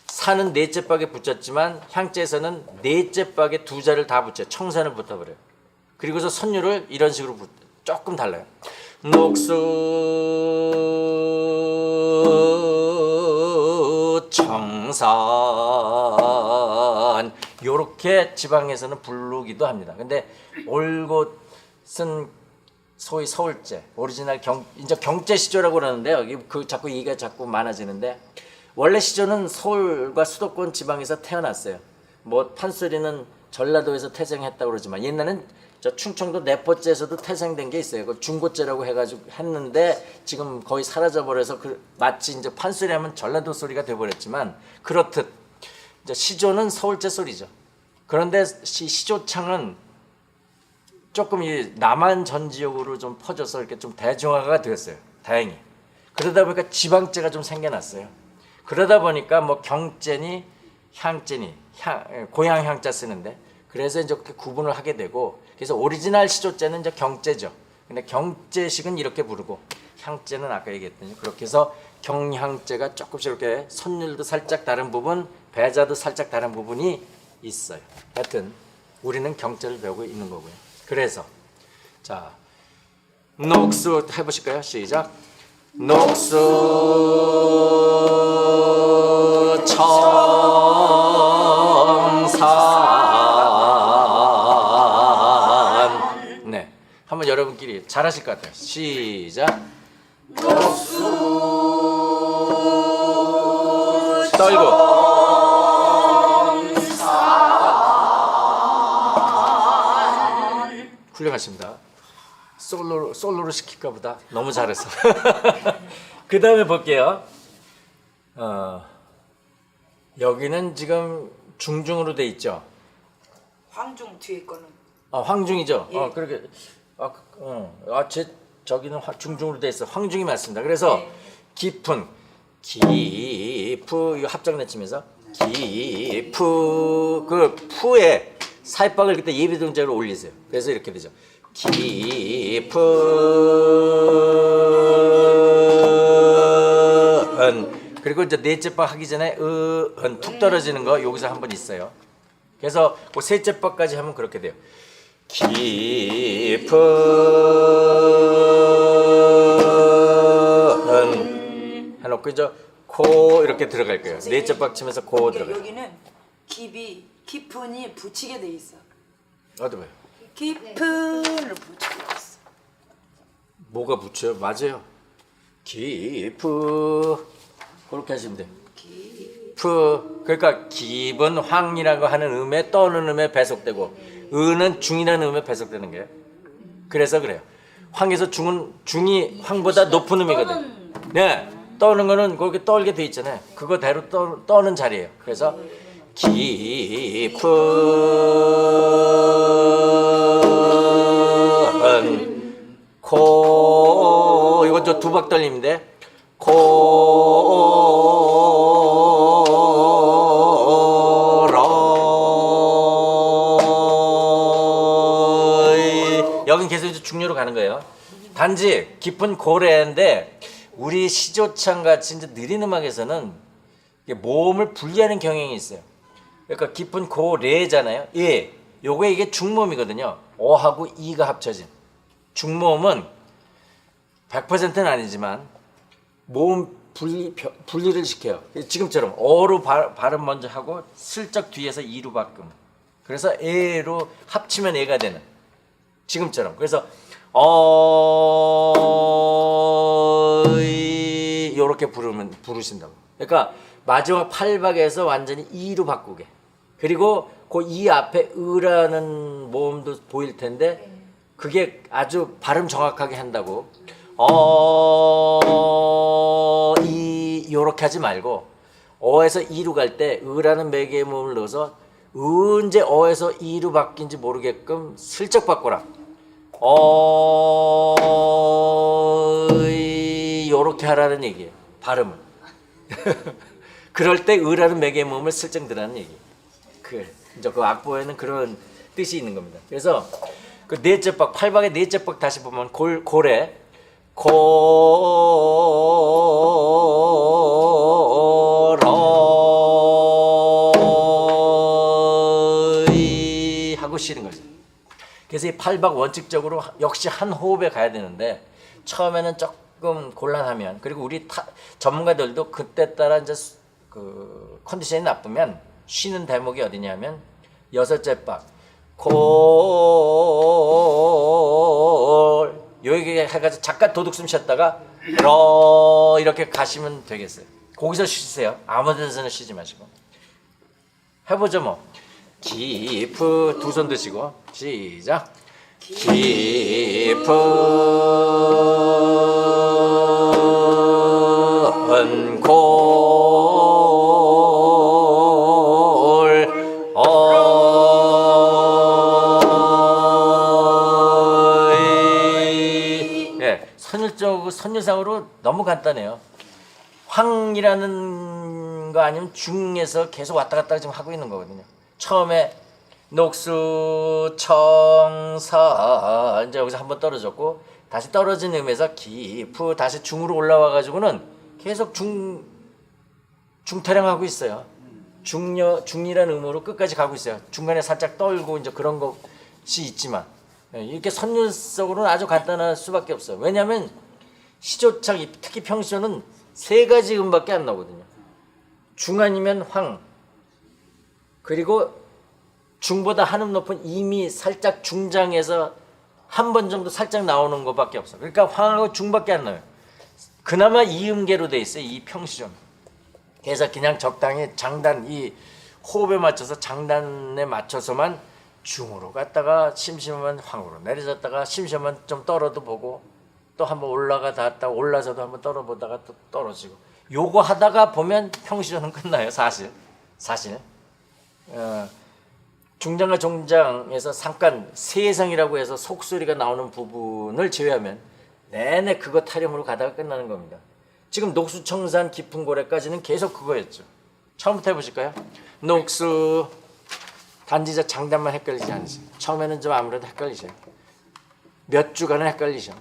[SPEAKER 1] 산은 넷째 박에 붙였지만 향제에서는 넷째 박에 2자를 다 붙여요. 청산을 붙어버려요. 그리고서 선율을 이런 식으로 조금 달라요. 녹수 청산 요렇게 지방에서는 부르기도 합니다. 근데 올곧은 소위 서울제 오리지널 이제 경제 시조라고 그러는데요. 그 자꾸 얘기가 자꾸 많아지는데 원래 시조는 서울과 수도권 지방에서 태어났어요. 뭐 판소리는 전라도에서 태생했다고 그러지만 옛날엔 저 충청도 내포제에서도 태생된 게 있어요. 그 중고제라고 해가지고 했는데 지금 거의 사라져버려서 마치 이제 판소리 하면 전라도 소리가 돼버렸지만 그렇듯 이제 시조는 서울제 소리죠. 그런데 시조창은 조금 이 남한 전 지역으로 좀 퍼져서 이렇게 좀 대중화가 되었어요. 다행히. 그러다 보니까 지방제가 좀 생겨났어요. 그러다 보니까 뭐 경제니 향제니 고향 향자 쓰는데 그래서 이제 그렇게 구분을 하게 되고 그래서 오리지널 시조제는 이제 경제죠. 근데 경제식은 이렇게 부르고 향제는 아까 얘기했더니 그렇게 해서 경향제가 조금씩 이렇게 선율도 살짝 다른 부분, 배자도 살짝 다른 부분이 있어요. 하여튼 우리는 경제를 배우고 있는 거고요. 그래서 자 녹수 해보실까요? 시작. 녹수 청산 한번 여러분끼리 잘하실 것 같아요. 시작. 녹수 떨고 훌륭하십니다. 솔로로 시킬까 보다 너무 잘했어. 그 다음에 볼게요. 여기는 지금 중중으로 돼 있죠.
[SPEAKER 5] 황중 뒤에 거는
[SPEAKER 1] 황중이죠.
[SPEAKER 5] 예.
[SPEAKER 1] 그렇게 저기는 중중으로 돼 있어. 황중이 맞습니다. 그래서
[SPEAKER 5] 네.
[SPEAKER 1] 깊은 기프 이 합장내치면서 기프 그 푸에 살박을 그때 예비 동작으로 올리세요. 그래서 이렇게 되죠. 깊은 그리고 이제 넷째 박 하기 전에 툭 떨어지는 거 여기서 한번 있어요. 그래서 그 셋째 박까지 하면 그렇게 돼요. 깊은 해놓고 이제 코 이렇게 들어갈 거예요. 넷째 박 치면서 코 들어가요.
[SPEAKER 5] 여기는 깊은이 붙이게 돼 있어.
[SPEAKER 1] 어디 봐요?
[SPEAKER 5] 깊은을 붙였어.
[SPEAKER 1] 뭐가 붙여요? 맞아요. 깊은 그렇게 하시면 돼요. 프 그러니까 기본 황이라고 하는 음에 떠는 음에 배속되고 은은 중이라는 음에 배속되는 거예요. 그래서 그래요. 황에서 중이 황보다 높은 음이거든. 네, 떠는 거는 그렇게 떨게 돼 있잖아요. 그거대로 떠는 자리예요. 그래서 깊은 코 이건 저 두박 떨림인데 여긴 계속 이제 중요로 가는 거예요. 단지 깊은 고래인데 우리 시조창 같이 이제 느린 음악에서는 모음을 분리하는 경향이 있어요. 그러니까 깊은 고래잖아요. 예, 요게 이게 중모음이거든요. 어하고 이가 합쳐진 중모음은 100%는 아니지만 모음 분리를 시켜요. 지금처럼 어로 발음 먼저 하고 슬쩍 뒤에서 이로 바꿈. 그래서 에로 합치면 에가 되는. 지금처럼. 그래서 이렇게 부르신다고. 그러니까 마지막 8박에서 완전히 이로 바꾸게. 그리고 그 이 앞에 으라는 모음도 보일 텐데 그게 아주 발음 정확하게 한다고. 요렇게 하지 말고 어에서 이로 갈 때 으라는 매개의 모음을 넣어서 언제 어에서 이로 바뀐지 모르게끔 슬쩍 바꿔라. 요렇게 하라는 얘기예요. 발음을. 그럴 때 으라는 매개의 모음을 슬쩍 들라는 얘기. 이제 그 악보에는 그런 뜻이 있는 겁니다. 그래서 그 넷째 박 8박의 넷째 박 다시 보면 고래 고러이 하고 쉬는 거죠. 그래서 이 8박 원칙적으로 역시 한 호흡에 가야 되는데 처음에는 조금 곤란하면 그리고 우리 전문가들도 그때 따라 이제 그 컨디션이 나쁘면 쉬는 대목이 어디냐면 여섯째 박 콜 여기 해가지고 잠깐 도둑숨 쉬었다가 러 이렇게 가시면 되겠어요. 거기서 쉬세요. 아무 데서는 쉬지 마시고 해보죠 뭐. 깊은 두 손 드시고 시작. 깊은 선율상으로 너무 간단해요. 황이라는 거 아니면 중에서 계속 왔다 갔다 지금 하고 있는 거거든요. 처음에 녹수 청사 이제 여기서 한번 떨어졌고 다시 떨어진 음에서 기프 다시 중으로 올라와 가지고는 계속 중타령하고 있어요. 중이라는 음으로 끝까지 가고 있어요. 중간에 살짝 떨고 이제 그런 것이 있지만 이렇게 선율적으로는 아주 간단할 수밖에 없어요. 왜냐하면 시조창 특히 평시조는 세 가지 음밖에 안 나오거든요. 중 아니면 황 그리고 중보다 한 음 높은 이미 살짝 중장에서 한 번 정도 살짝 나오는 것밖에 없어. 그러니까 황하고 중밖에 안 나와요. 그나마 이음계로 돼 있어요. 이 평시조는. 그래서 그냥 적당히 장단 이 호흡에 맞춰서 장단에 맞춰서만 중으로 갔다가 심심하면 황으로 내려졌다가 심심하면 좀 떨어도 보고 또 한번 올라가다 올라서도 한번 떨어보다가 또 떨어지고 요거 하다가 보면 평시조는 끝나요. 사실 중장과 종장에서 잠깐 세성이라고 해서 속소리가 나오는 부분을 제외하면 내내 그거 타령으로 가다가 끝나는 겁니다. 지금 녹수청산 깊은 고래까지는 계속 그거였죠. 처음부터 해보실까요? 녹수 단지 장단만 헷갈리지 않으세요. 처음에는 좀 아무래도 헷갈리셔요. 몇 주간은 헷갈리셔.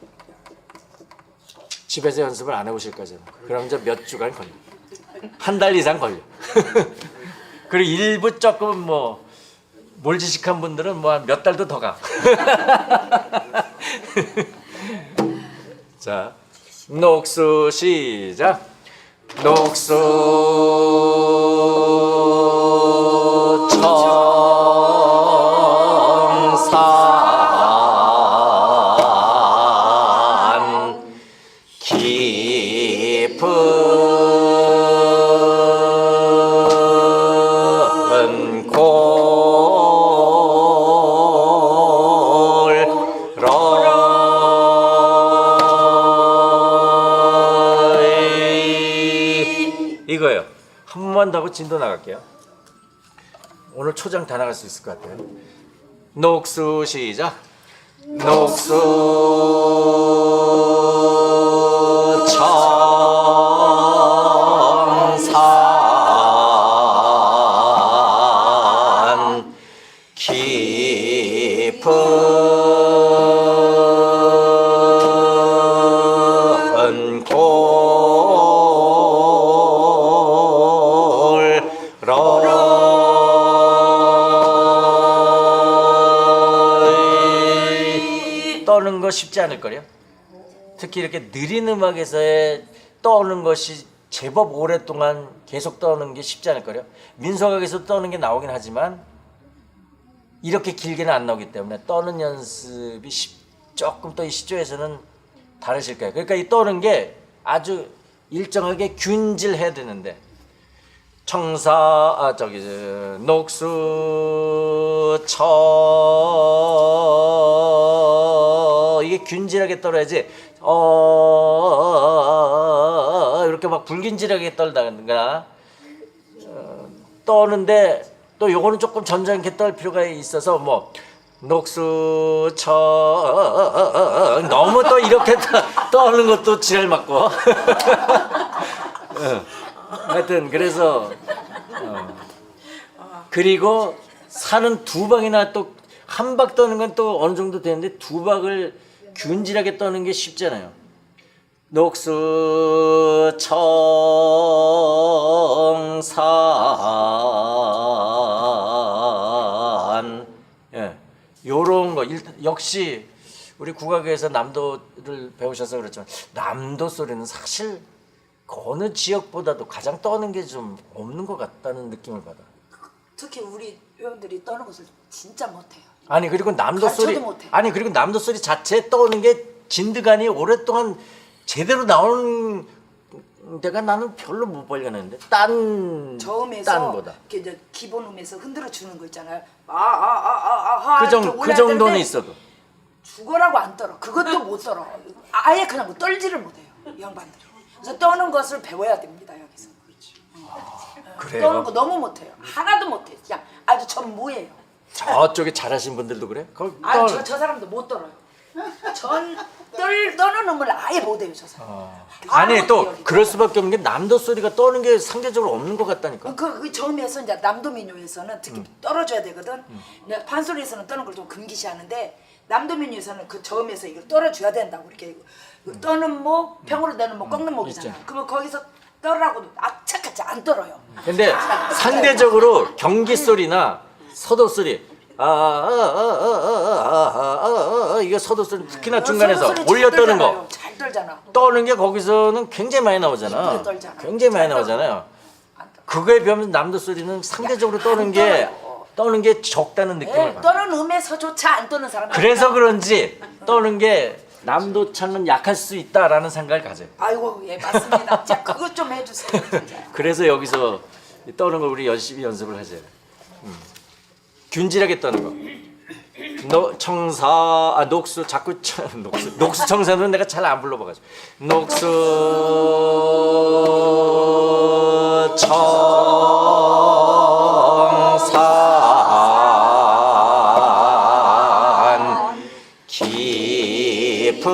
[SPEAKER 1] 집에서 연습을 안 해보실 거잖아요. 그럼 이제 몇 주간 걸려. 한 달 이상 걸려. 그리고 일부 조금 뭐 몰지식한 분들은 뭐 몇 달도 더 가. 자, 녹수 시작. 녹수 청사 한다고 진도 나갈게요. 오늘 초장 다 나갈 수 있을 것 같아요. 녹수 시작. 녹수 청산 깊은 떠는 거 쉽지 않을 거요. 특히 이렇게 느린 음악에서의 떠는 것이 제법 오랫동안 계속 떠는 게 쉽지 않을 거요. 민속악에서 떠는 게 나오긴 하지만 이렇게 길게는 안 나오기 때문에 떠는 연습이 조금 또 이 시조에서는 다르실 거예요. 그러니까 이 떠는 게 아주 일정하게 균질해야 되는데 녹수 이게 균질하게 떨어야지 이렇게 막 불균질하게 떨다가 떠는데 또 요거는 조금 전전하게 떨 필요가 있어서 뭐 녹수 너무 또 이렇게 떠는 것도 지랄 맞고 하여튼 그래서 그리고 산은 두 방이나 또 한 박 떠는 건 또 어느 정도 되는데 두 박을 균질하게 떠는 게 쉽잖아요. 녹수 청산 요런 거 역시 우리 국악에서 남도를 배우셔서 그렇지만 남도 소리는 사실 어느 지역보다도 가장 떠는 게 좀 없는 것 같다는 느낌을 받아.
[SPEAKER 5] 특히 우리 회원들이 떠는 것을 진짜 못해요.
[SPEAKER 1] 아니 그리고 남도 소리
[SPEAKER 5] 못해.
[SPEAKER 1] 아니 그리고 남도 소리 자체 떠는 게 진드간이 오랫동안 제대로 나오는 데가 나는 별로 못 발견했는데
[SPEAKER 5] 저음에서
[SPEAKER 1] 딴보다
[SPEAKER 5] 이렇게 이제 기본 음에서 흔들어 주는 거 있잖아요.
[SPEAKER 1] 그 정도는 있어도
[SPEAKER 5] 죽어라고 안 떨어. 그것도 못 떨어. 아예 그냥 뭐 떨지를 못해요. 이 양반들. 그래서 떠는 것을 배워야 됩니다 여기서.
[SPEAKER 1] 그래요?
[SPEAKER 5] 떠는 거 너무 못해요. 하나도 못해요. 그냥 아주 전무예요.
[SPEAKER 1] 저쪽에 잘하신 분들도 그래?
[SPEAKER 5] 저 사람도 못 떨어요. 떠는 음을 아예 못해요 저 사람.
[SPEAKER 1] 아니 또
[SPEAKER 5] 여기.
[SPEAKER 1] 그럴 수밖에 없는 게 남도 소리가 떠는 게 상대적으로 없는 것 같다니까.
[SPEAKER 5] 그 처음에서 이제 남도 민요에서는 특히 떨어줘야 되거든. 근데 판소리에서는 떠는 걸 좀 금기시하는데 남도 민요에서는 그 저음에서 이걸 떨어줘야 된다고 이렇게 떠는 목, 평으로 되는 목, 꺾는 목이잖아.
[SPEAKER 1] 있죠.
[SPEAKER 5] 그러면 거기서 떨으라고 악착같이 안 떨어요.
[SPEAKER 1] 근데 상대적으로 경기 소리나 서도 소리 이게 서도 소리 특히나 중간에서
[SPEAKER 5] 소리
[SPEAKER 1] 올려
[SPEAKER 5] 잘
[SPEAKER 1] 떠는
[SPEAKER 5] 떨잖아요.
[SPEAKER 1] 거
[SPEAKER 5] 잘 떨잖아.
[SPEAKER 1] 떠는 게 거기서는 굉장히 많이 나오잖아.
[SPEAKER 5] 이쁘게 떨잖아.
[SPEAKER 1] 굉장히 많이
[SPEAKER 5] 잘
[SPEAKER 1] 나오잖아요.
[SPEAKER 5] 안 떨어.
[SPEAKER 1] 그거에 비하면 남도 소리는 상대적으로 떠는 게 적다는 느낌을 받아.
[SPEAKER 5] 떠는 음에서조차 안 떠는 사람.
[SPEAKER 1] 그래서 그런지 떠는 게 남도창은 약할 수 있다라는 생각을 가져요.
[SPEAKER 5] 아이고 예 맞습니다. 자 그것 좀 해주세요. 진짜.
[SPEAKER 1] 그래서 여기서 떠는 걸 우리 열심히 연습을 하세요. 균질하게 떠는 거. 녹수 자꾸 녹수 청산은 내가 잘 안 불러봐가지고 녹수 청산 깊은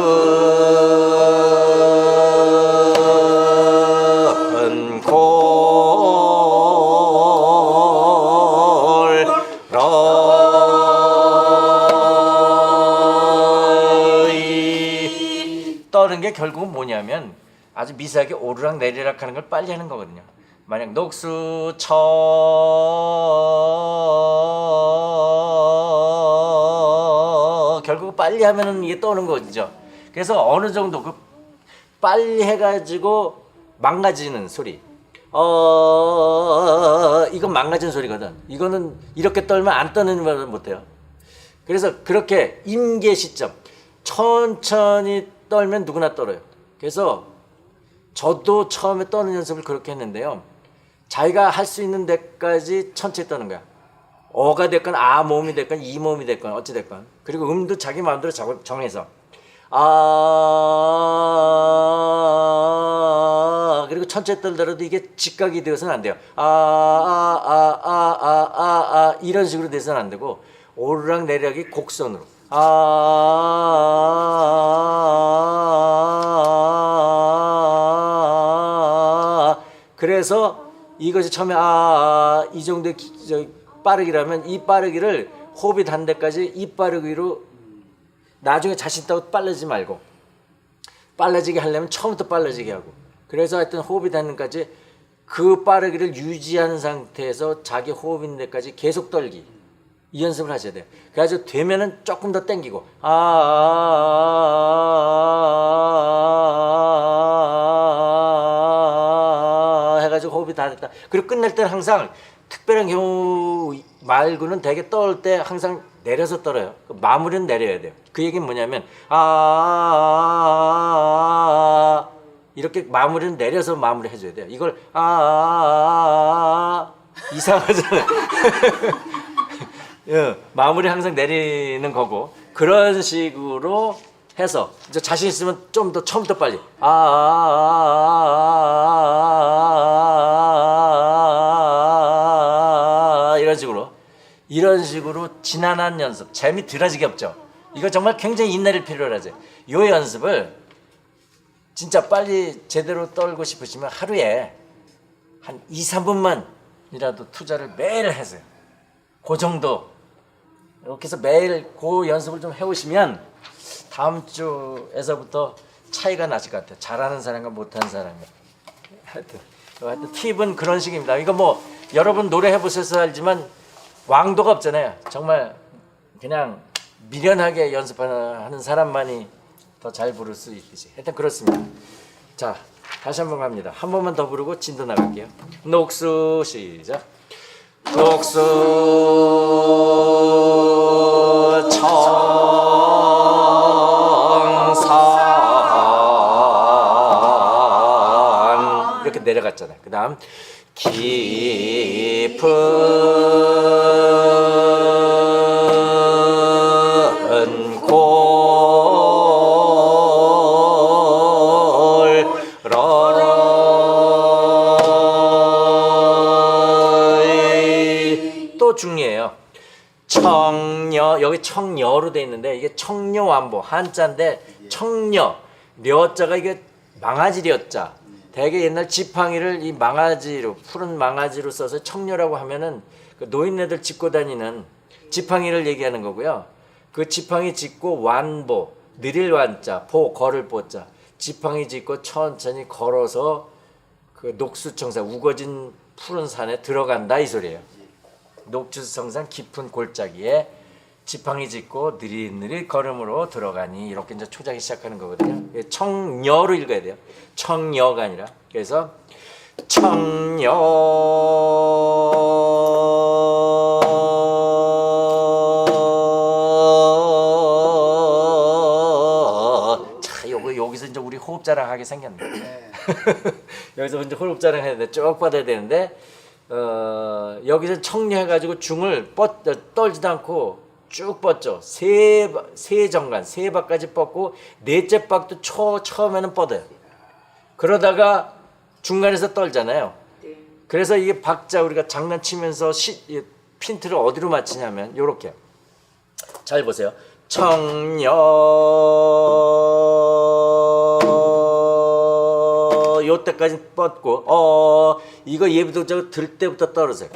[SPEAKER 1] 떠는 게 결국은 뭐냐면 아주 미세하게 오르락 내리락 하는 걸 빨리 하는 거거든요. 만약 녹수 결국 빨리 하면은 이게 떠는 거죠. 그래서 어느 정도 그 빨리 해가지고 망가지는 소리. 이건 망가진 소리거든. 이거는 이렇게 떨면 안 떠는 말 못해요. 그래서 그렇게 임계 시점 천천히 떨면 누구나 떨어요. 그래서 저도 처음에 떠는 연습을 그렇게 했는데요. 자기가 할 수 있는 데까지 천천히 떠는 거야. 어가 됐건 아 모음이 됐건 이 모음이 됐건 어찌 됐건. 그리고 음도 자기 마음대로 정해서 그리고 천천히 떨더라도 이게 직각이 되어서는 안 돼요. 이런 식으로 돼서는 안 되고 오르락 내리락이 곡선으로 그래서 이것이 처음에 이 정도의 빠르기라면 이 빠르기를 호흡이 단 데까지 이 빠르기로 나중에 자신 있다고 빨라지지 말고 빨라지게 하려면 처음부터 빨라지게 하고 그래서 하여튼 호흡이 닿는 데까지 그 빠르기를 유지하는 상태에서 자기 호흡 있는 데까지 계속 떨기 이 연습을 하셔야 돼요. 그래서 되면은 조금 더 땡기고 해가지고 호흡이 다 됐다. 그리고 끝낼 때는 항상 특별한 경우 말고는 되게 떨 때 항상 내려서 떨어요. 마무리는 내려야 돼요. 그 얘기는 뭐냐면 이렇게 마무리는 내려서 마무리 해줘야 돼요. 이걸 이상하잖아요. 예, 마무리 항상 내리는 거고 그런 식으로 해서 이제 자신 있으면 좀 더 처음부터 빨리 이런 식으로 지난한 연습 재미 들어지게 없죠. 이거 정말 굉장히 인내를 필요로 하죠. 이 연습을 진짜 빨리 제대로 떨고 싶으시면 하루에 한 2, 3분만이라도 투자를 매일 하세요. 그 정도 이렇게 해서 매일 그 연습을 좀 해오시면 다음 주에서부터 차이가 나실 것 같아요. 잘하는 사람과 못하는 사람이. 하여튼 팁은 그런 식입니다. 이거 뭐 여러분 노래 해보셔서 알지만 왕도가 없잖아요. 정말 그냥 미련하게 연습하는 사람만이 더 잘 부를 수 있듯이. 하여튼 그렇습니다. 자, 다시 한번 갑니다. 한 번만 더 부르고 진도 나갈게요. 녹수 시작. 녹수 청산 이렇게 내려갔잖아요. 그 다음 깊은 골 또 중요해요. 청녀 여기 청녀로 돼 있는데 이게 청녀완보 한자인데 청녀 려자가 이게 망아지 려자 대개 옛날 지팡이를 이 망아지로 푸른 망아지로 써서 청녀라고 하면은 그 노인네들 짚고 다니는 지팡이를 얘기하는 거고요. 그 지팡이 짚고 완보 느릴 완자 보 걸을 보자 지팡이 짚고 천천히 걸어서 그 녹수청산 우거진 푸른 산에 들어간다 이 소리예요. 녹수청산 깊은 골짜기에 지팡이 짚고 느릿느릿 걸음으로 들어가니 이렇게 이제 초장이 시작하는 거거든요. 청녀로 읽어야 돼요. 청녀가 아니라. 그래서 청녀 자, 여기서 이제 우리 호흡 자랑하게 생겼네. 여기서 이제 호흡 자랑 해야 돼. 쭉 받아야 되는데 여기서 청려해가지고 중을 떨지도 않고 쭉 뻗죠. 세 정간, 세 박까지 뻗고 넷째 박도 처음에는 뻗어요. 그러다가 중간에서 떨잖아요. 그래서 이게 박자 우리가 장난치면서 핀트를 어디로 맞추냐면 요렇게. 잘 보세요. 청려 요때까지 뻗고 이거 예비동작을 들 때부터 떨어져요.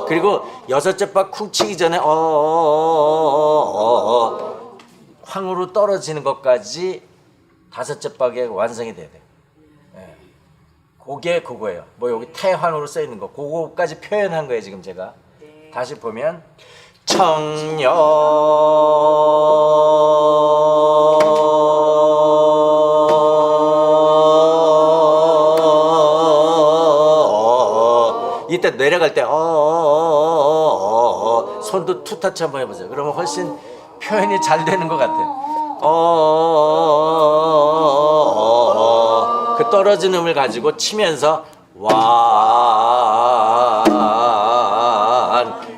[SPEAKER 1] 그리고 여섯째 박 쿵 치기 전에 황으로 떨어지는 것까지 다섯째 박에 완성이 돼야 돼요. 예. 그게 그거예요. 뭐 여기 태황으로 써 있는 거 그거까지 표현한 거예요. 지금 제가 다시 보면 청녀 이때 내려갈 때 손도 투타치 한번 해보세요. 그러면 훨씬 표현이 잘 되는 것 같아요. 그 떨어진 음을 가지고 치면서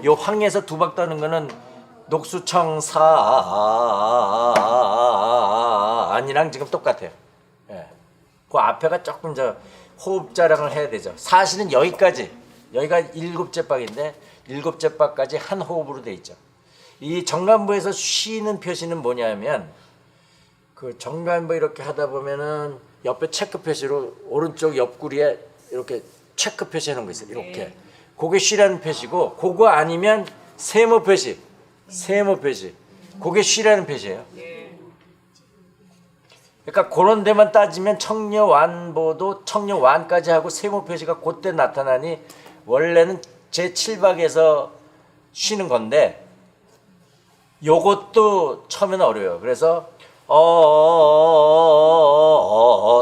[SPEAKER 1] 요 황에서 두 박 떠는 거는 녹수청산 천이랑 지금 똑같아요. 예. 그 앞에가 조금 저 호흡 자랑을 해야 되죠. 사실은 여기가 7째 박인데 7째 박까지 한 호흡으로 돼 있죠. 이 정관부에서 쉬는 표시는 뭐냐면 그 정관부 이렇게 하다 보면은 옆에 체크 표시로 오른쪽 옆구리에 이렇게 체크 표시해 놓은 거 있어요. 이렇게. 그게 쉬라는 표시고 그거 아니면 세모 표시. 그게 쉬라는 표시예요. 그러니까 그런 데만 따지면 청려완보도 청려완까지 하고 세모 표시가 그때 나타나니 원래는 제7박에서 쉬는 건데 요것도 처음에는 어려워요. 그래서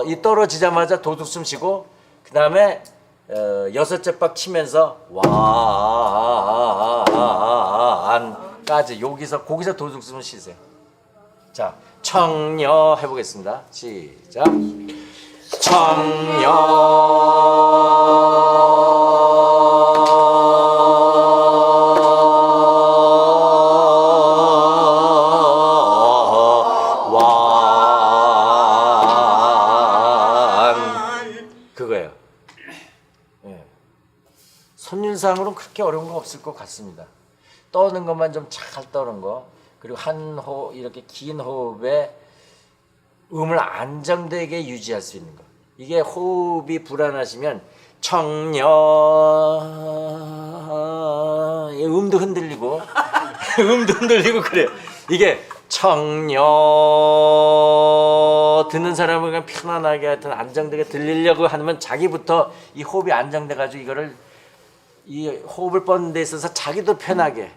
[SPEAKER 1] 이 떨어지자마자 도둑숨 쉬고 그 다음에 6째 박 치면서 완까지 거기서 도둑숨을 쉬세요. 자, 청려 해보겠습니다. 시작. 청려 그거예요. 예. 선율상으로는 그렇게 어려운 거 없을 것 같습니다. 떠는 것만 좀 잘 떠는 거, 그리고 한 호흡 이렇게 긴 호흡에 음을 안정되게 유지할 수 있는 거. 이게 호흡이 불안하시면 청려 음도 흔들리고 그래요. 이게 청려 듣는 사람은 그냥 편안하게 하여튼 안정되게 들리려고 하면 자기부터 이 호흡이 안정돼 가지고 이 호흡을 뻗는 데 있어서 자기도 편하게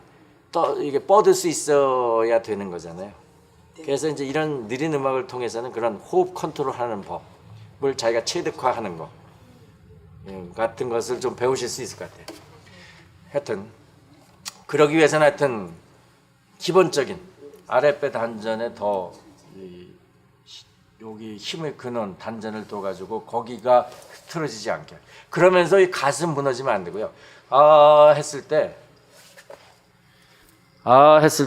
[SPEAKER 1] 이게 뻗을 수 있어야 되는 거잖아요. 그래서 이제 이런 느린 음악을 통해서는 그런 호흡 컨트롤하는 법을 자기가 체득화하는 것 같은 것을 좀 배우실 수 있을 것 같아요. 하여튼 그러기 위해서는 하여튼 기본적인 아랫배 단전에 더 여기 힘의 근원 단전을 둬가지고 거기가 흐트러지지 않게. 그러면서 이 가슴 무너지면 안 되고요. 했을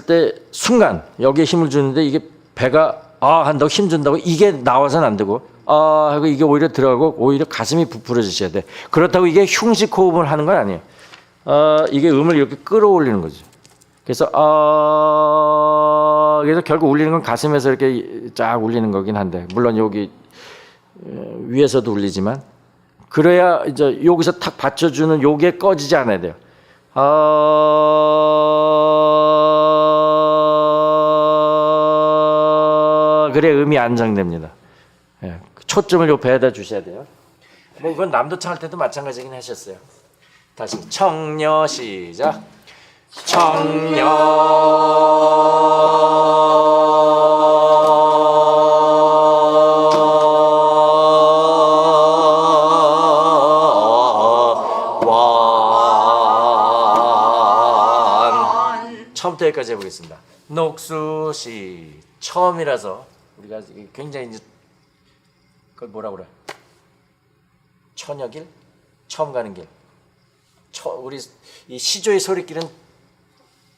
[SPEAKER 1] 때 순간 여기에 힘을 주는데 이게 배가 한다고 힘 준다고 이게 나와서는 안 되고 하고 이게 오히려 들어가고 오히려 가슴이 부풀어지셔야 돼. 그렇다고 이게 흉식 호흡을 하는 건 아니에요. 이게 음을 이렇게 끌어올리는 거죠. 그래서 그래서 결국 울리는 건 가슴에서 이렇게 쫙 울리는 거긴 한데 물론 여기 위에서도 울리지만 그래야 이제 여기서 탁 받쳐주는 요게 꺼지지 않아야 돼요. 그래 음이 안정됩니다. 예, 초점을 요 배에다 주셔야 돼요. 뭐 그건 남도창 할 때도 마찬가지긴 하셨어요. 다시 청려 시작. 청려 처음부터 여기까지 해보겠습니다. 녹수시 처음이라서 우리가 굉장히 이제 그걸 뭐라 그래? 처녀길? 처음 가는 길. 우리 이 시조의 소리길은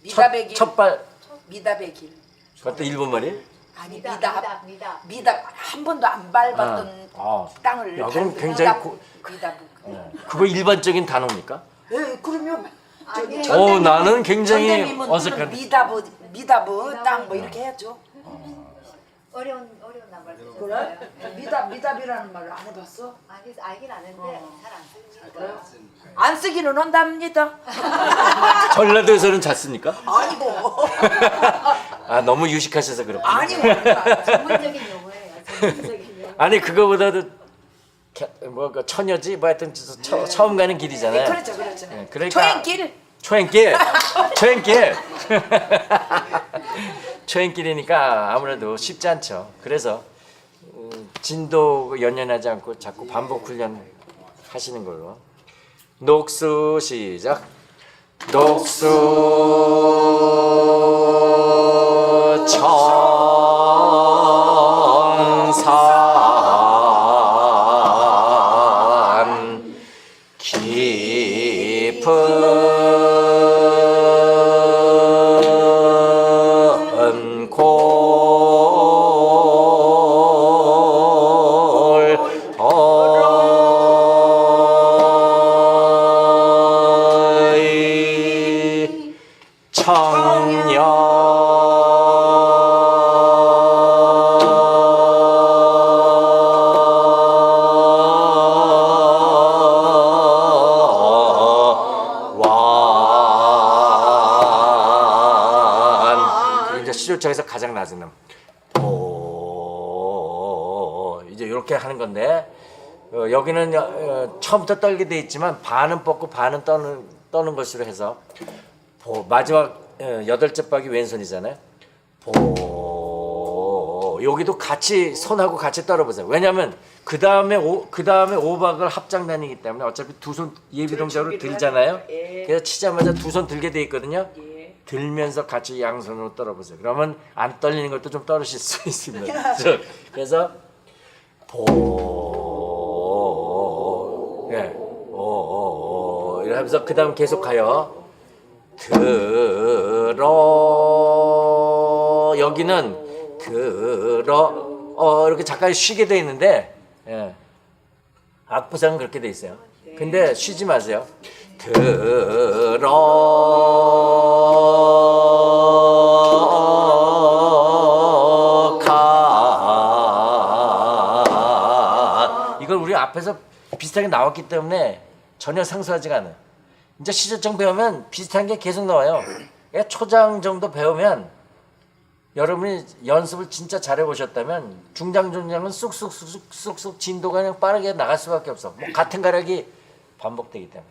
[SPEAKER 5] 미답의 길.
[SPEAKER 1] 첫발.
[SPEAKER 5] 미답의 길.
[SPEAKER 1] 그것도 일본 말이에요?
[SPEAKER 5] 아니
[SPEAKER 3] 미답.
[SPEAKER 5] 미답 한 번도 안 밟았던 땅을
[SPEAKER 1] 야, 그럼
[SPEAKER 5] 밟는
[SPEAKER 1] 굉장히
[SPEAKER 5] 미답.
[SPEAKER 1] 그거 일반적인 단어입니까?
[SPEAKER 5] 그러면
[SPEAKER 1] 나는 굉장히
[SPEAKER 5] 전대미문
[SPEAKER 1] 어색한.
[SPEAKER 5] 미답 땅 뭐 이렇게 해야죠.
[SPEAKER 3] 어려운 말
[SPEAKER 5] 그래? 미답이라는 말을 안 해봤어?
[SPEAKER 3] 알긴 아는데 잘 안 쓰니까.
[SPEAKER 5] 안 쓰기는 한답니다.
[SPEAKER 1] 전라도에서는 잘 씁니까?
[SPEAKER 5] 아니고.
[SPEAKER 1] 너무 유식하셔서 그렇구나.
[SPEAKER 5] 아니고.
[SPEAKER 3] 전문적인 용어예요. 전문적인 용어.
[SPEAKER 1] 아니 그거보다도 그 처녀지 뭐 하여튼 처음 가는 길이잖아요.
[SPEAKER 5] 그렇죠.
[SPEAKER 1] 예, 그러니까
[SPEAKER 5] 초행길.
[SPEAKER 1] 초행길이니까 아무래도 쉽지 않죠. 그래서 진도 연연하지 않고 자꾸 반복 훈련 하시는 걸로. 녹수 시작. 녹수 청산 깊은 곳 이제 시조청에서 가장 낮은 음. 이제 이렇게 하는 건데 여기는 처음부터 떨게 돼 있지만 반은 뻗고 반은 떠는 것으로 해서 마지막 여덟째 박이 왼손이잖아요. 여기도 같이 손하고 같이 떨어보세요. 왜냐하면 그 다음에 오박을 합장단이기 때문에 어차피 두 손 예비 동작으로 들잖아요.
[SPEAKER 5] 예.
[SPEAKER 1] 그래서 치자마자 두 손 들게 돼 있거든요.
[SPEAKER 5] 예.
[SPEAKER 1] 들면서 같이 양손으로 떨어보세요. 그러면 안 떨리는 것도 좀 떨으실 수 있습니다. 그래서 예, 이렇게 하면서 그 다음 계속하여 들어 여기는 들어 이렇게 잠깐 쉬게 돼 있는데 예. 악보상은 그렇게 돼 있어요. 근데 쉬지 마세요. 들어가 이걸 우리 앞에서 비슷하게 나왔기 때문에 전혀 생소하지가 않아요. 이제 시조청 배우면 비슷한 게 계속 나와요. 그러니까 초장 정도 배우면 여러분이 연습을 진짜 잘해 보셨다면 중장, 중장은 쑥쑥 진도가 그냥 빠르게 나갈 수밖에 없어. 뭐 같은 가락이 반복되기 때문에.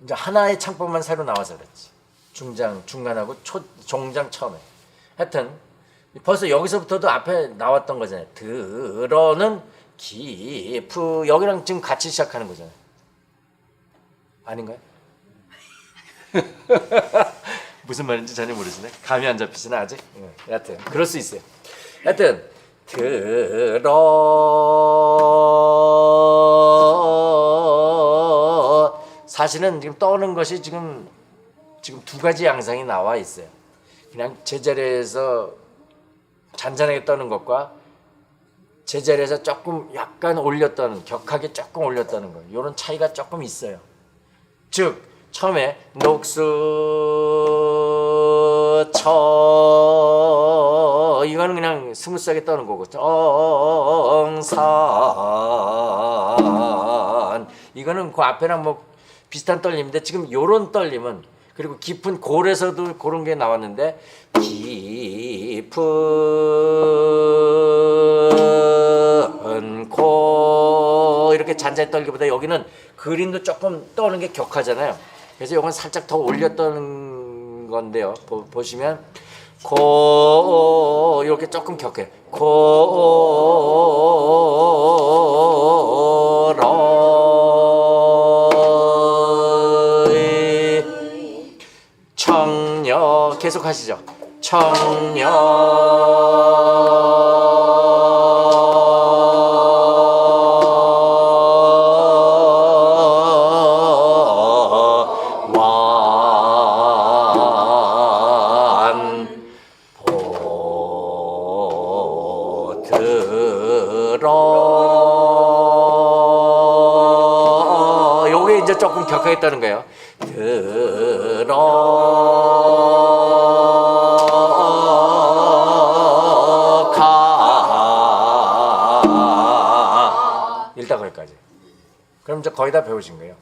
[SPEAKER 1] 이제 하나의 창법만 새로 나와서 그렇지. 중장, 중간하고 종장 처음에. 하여튼 벌써 여기서부터도 앞에 나왔던 거잖아요. 들어는 기프 여기랑 지금 같이 시작하는 거잖아요. 아닌가요? 무슨 말인지 전혀 모르시네. 감이 안 잡히시나 아직? 여하튼 그럴 수 있어요. 하여튼 들어 사실은 지금 떠는 것이 지금 두 가지 양상이 나와 있어요. 그냥 제자리에서 잔잔하게 떠는 것과 제자리에서 조금 약간 올렸다는 격하게 조금 올렸다는 거 이런 차이가 조금 있어요. 즉 처음에 녹수 쳐 이거는 그냥 스무스하게 떠는 거고 정산 이거는 그 앞에랑 뭐 비슷한 떨림인데 지금 요런 떨림은 그리고 깊은 골에서도 그런 게 나왔는데 깊은 골 이렇게 잔잔히 떨기보다 여기는 그림도 조금 떠는 게 격하잖아요. 그래서 이건 살짝 더 올렸던 건데요. 보시면 고 이렇게 조금 격해. 고러이 청녀 계속 하시죠. 요게 이제 조금 격하게 떠는 거예요. 들어가 일단 거기까지. 그럼 이제 거의 다 배우신 거예요.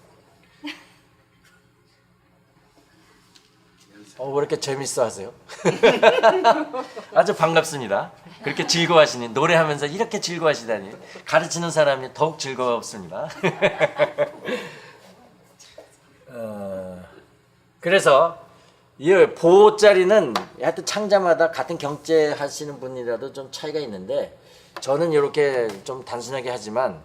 [SPEAKER 1] 왜 이렇게 재밌어 하세요? 아주 반갑습니다. 그렇게 즐거워하시니 노래하면서 이렇게 즐거워하시다니 가르치는 사람이 더욱 즐겁습니다. 그래서 이 보자리는 하여튼 창자마다 같은 경제 하시는 분이라도 좀 차이가 있는데 저는 이렇게 좀 단순하게 하지만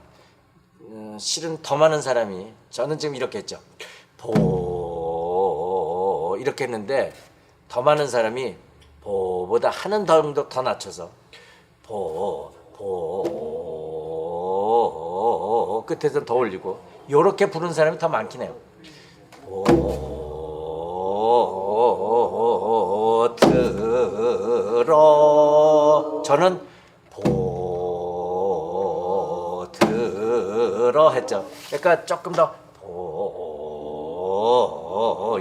[SPEAKER 1] 실은 더 많은 사람이 저는 지금 이렇게 했죠. 보 이렇게 했는데 더 많은 사람이 보보다 하는 정도 더 낮춰서 보 끝에서 더 올리고 요렇게 부르는 사람이 더 많긴 해요. 들어 저는 들어 했죠. 그러니까 조금 더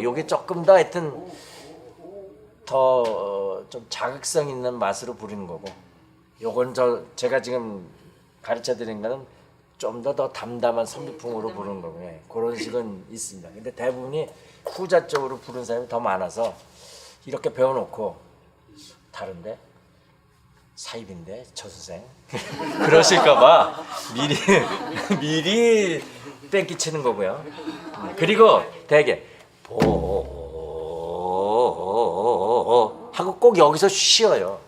[SPEAKER 1] 요게 조금 더 하여튼 더 좀 자극성 있는 맛으로 부르는 거고, 요건 제가 지금 가르쳐 드린 거는 좀 더 담담한 선비풍으로 부르는 거고, 예, 그런 식은 있습니다. 근데 대부분이 후자 쪽으로 부르는 사람이 더 많아서 이렇게 배워놓고 다른데 사입인데 저 선생 그러실까봐 미리 땡기치는 거고요. 그리고 대개 하고 꼭 여기서 쉬어요.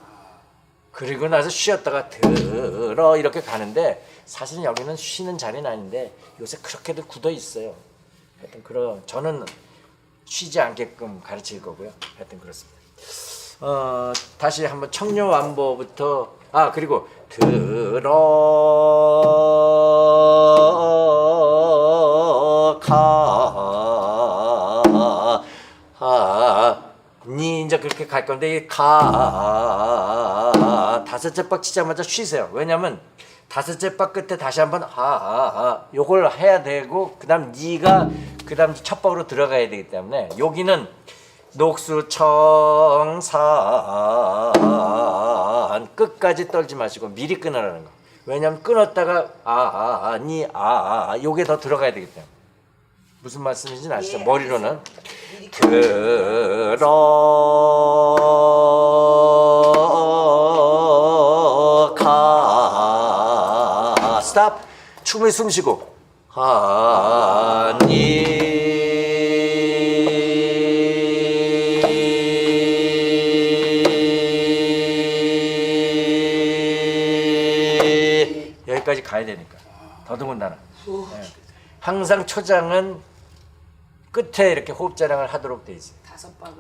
[SPEAKER 1] 그리고 나서 쉬었다가 들어 이렇게 가는데 사실 여기는 쉬는 자리는 아닌데 요새 그렇게들 굳어 있어요. 하여튼 저는 쉬지 않게끔 가르칠 거고요. 하여튼 그렇습니다. 다시 한번 청려완보부터 그리고 들어가니 이제 그렇게 갈 건데 이 다섯째 박 치자마자 쉬세요. 왜냐면 다섯째 박 끝에 다시 한번 요걸 해야 되고 그다음 니가 그다음 첫 박으로 들어가야 되기 때문에 여기는 녹수청산 끝까지 떨지 마시고 미리 끊으라는 거. 왜냐면 끊었다가 요게 더 들어가야 되기 때문에. 무슨 말씀인지 아시죠? 머리로는 들어가 스탑 충분히 숨 쉬고 여기까지 가야 되니까 더더군다나 항상 초장은 끝에 이렇게 호흡 자랑을 하도록 돼 있어요.
[SPEAKER 5] 5박을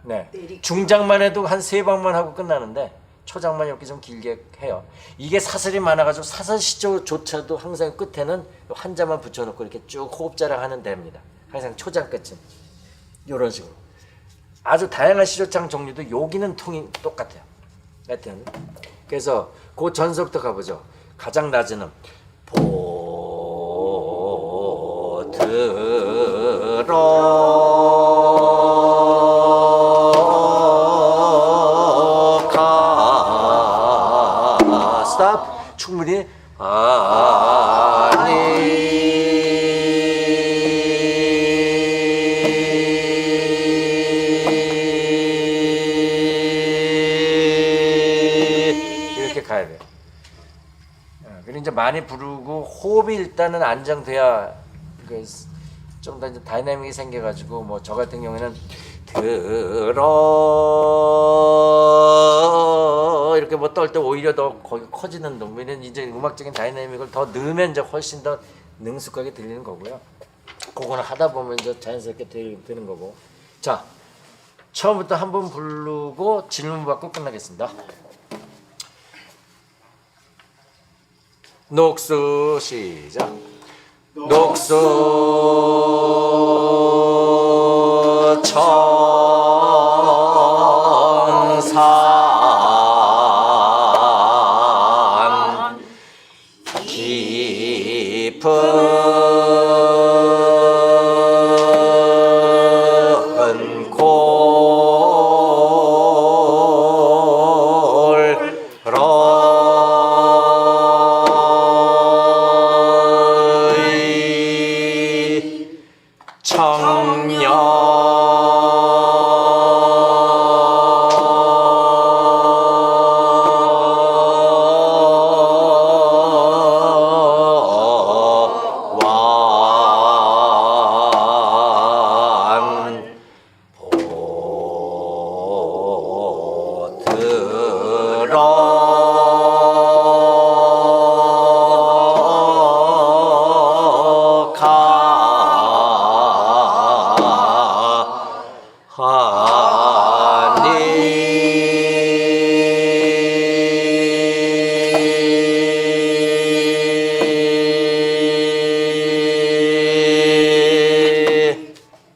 [SPEAKER 1] 네.
[SPEAKER 5] 내리고.
[SPEAKER 1] 중장만 해도 한 3박만 하고 끝나는데 초장만 이렇게 좀 길게 해요. 이게 사슬이 많아가지고 사슬시조차도 항상 끝에는 한자만 붙여놓고 이렇게 쭉 호흡 자랑하는 데입니다. 항상 초장 끝은 이런 식으로 아주 다양한 시조창 종류도 여기는 통이 똑같아요. 하여튼 그래서 그 전서부터 가보죠. 가장 낮은 음 들어가 스탑 충분히 이렇게 가야 돼요. 그리고 이제 많이 부르고 호흡이 일단은 안정돼야 좀 더 이제 다이나믹이 생겨가지고 뭐 저 같은 경우에는 들어 이렇게 뭐 떨 때 오히려 더 거기 커지는 놈이는 이제 음악적인 다이나믹을 더 넣으면 이제 훨씬 더 능숙하게 들리는 거고요. 그거는 하다 보면 이제 자연스럽게 되는 거고. 자, 처음부터 한번 부르고 질문 받고 끝나겠습니다. 녹수 시작. 녹수 청산 깊은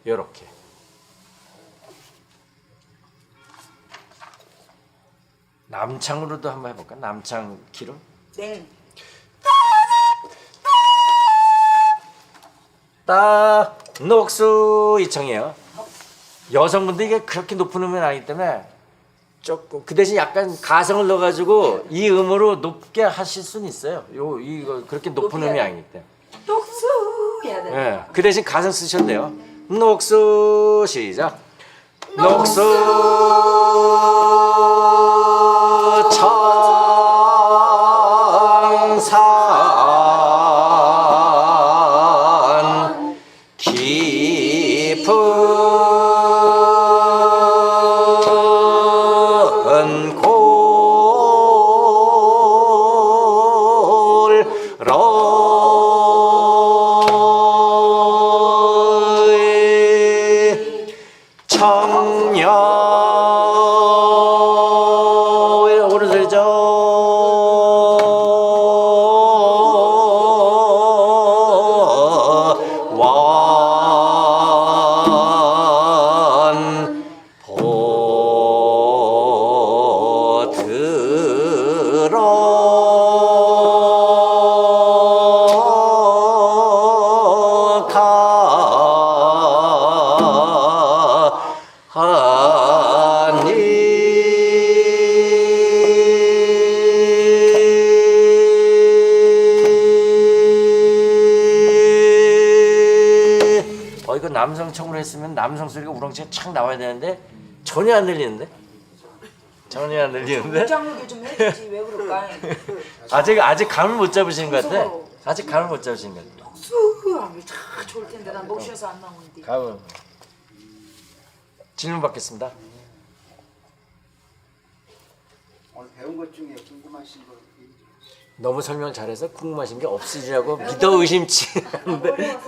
[SPEAKER 1] 요렇게. 남창으로도 한번 해볼까? 남창 키로?
[SPEAKER 5] 네.
[SPEAKER 1] 따 녹수 이청이에요. 여성분들 이게 그렇게 높은 음이 아니기 때문에 조금 그 대신 약간 가성을 넣어가지고 이 음으로 높게 하실 수는 있어요. 이거 그렇게 높은 음이 아니기 때문에.
[SPEAKER 5] 녹수 해야 돼.
[SPEAKER 1] 예, 그 대신 가성 쓰셔도 돼요. 녹수 시작. 녹수 청산 깊은 골로의 청년 오른손이죠. 이거 남성청으로 했으면 남성 소리가 우렁차게 착 나와야 되는데 전혀 안 들리는데? 전혀 안 들리는데?
[SPEAKER 5] 장르게 좀 해주지 왜 그럴까?
[SPEAKER 1] 아직 감을 못 잡으신 것 같아. 아직 감을 못 잡으신 것 같아.
[SPEAKER 5] 녹수 하면 참 좋을 텐데 난 목 쉬어서 안 나오는데.
[SPEAKER 1] 감을. 질문 받겠습니다.
[SPEAKER 6] 오늘 배운 것 중에 궁금하신 거 얘기 좀 해주세요.
[SPEAKER 1] 너무 설명을 잘해서 궁금하신 게 없으시라고 믿어 의심치 않는데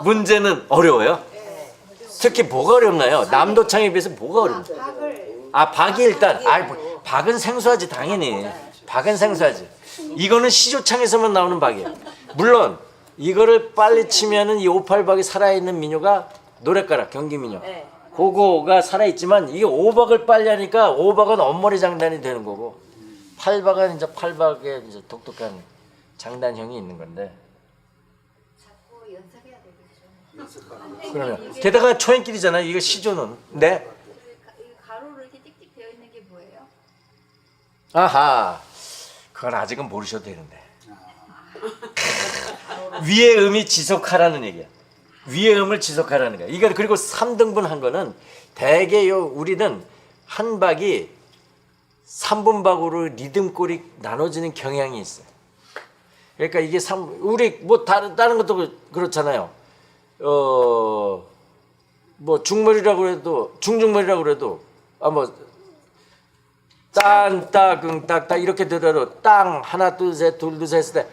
[SPEAKER 1] 문제는 어려워요? 특히 뭐가 어렵나요? 남도창에 비해서 뭐가 어렵나요? 박이 일단 박은 생소하지 당연히. 박은 생소하지. 이거는 시조창에서만 나오는 박이에요. 물론 이거를 빨리 치면은 이 58박이 살아있는 민요가 노랫가락 경기민요. 그거가 살아있지만 이게 5박을 빨리 하니까 5박은 엄머리 장단이 되는 거고 8박은 이제 8박에 이제 독특한 장단형이 있는 건데.
[SPEAKER 3] 자꾸 연습해야 되겠죠.
[SPEAKER 1] 그러면 게다가 초행길이잖아요. 이거 시조는. 네.
[SPEAKER 3] 이 가로로 이렇게 띡띡 되어 있는 게 뭐예요?
[SPEAKER 1] 아하. 그건 아직은 모르셔도 되는데. 위의 음이 지속하라는 얘기야. 위의 음을 지속하라는 거야. 이거 그리고 3등분 한 거는 대개 우리는 한 박이 3분박으로 리듬골이 나눠지는 경향이 있어요. 그러니까 이게 우리 뭐 다른 것도 그렇잖아요. 뭐 중머리라고 해도 중중머리라고 그래도 딴, 따, 끙, 딱, 딱 이렇게 들어도 땅 하나 둘 셋 둘 둘 셋 했을 때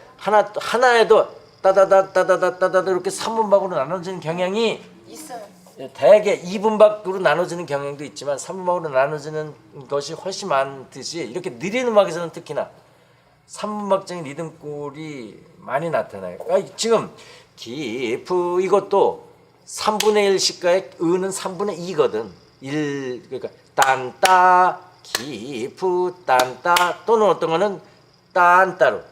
[SPEAKER 1] 하나에도 따다다 따다다 따다다 이렇게 3분박으로 나눠지는 경향이
[SPEAKER 5] 있어요.
[SPEAKER 1] 대개 2분박으로 나눠지는 경향도 있지만 3분박으로 나눠지는 것이 훨씬 많듯이 이렇게 느린 음악에서는 특히나 3분박적인 리듬골이 많이 나타나요. 지금 기프 이것도 3분의 1 시가의 은은 3분의 2거든. 그러니까 딴따 기프 딴따 또는 어떤 거는 딴따로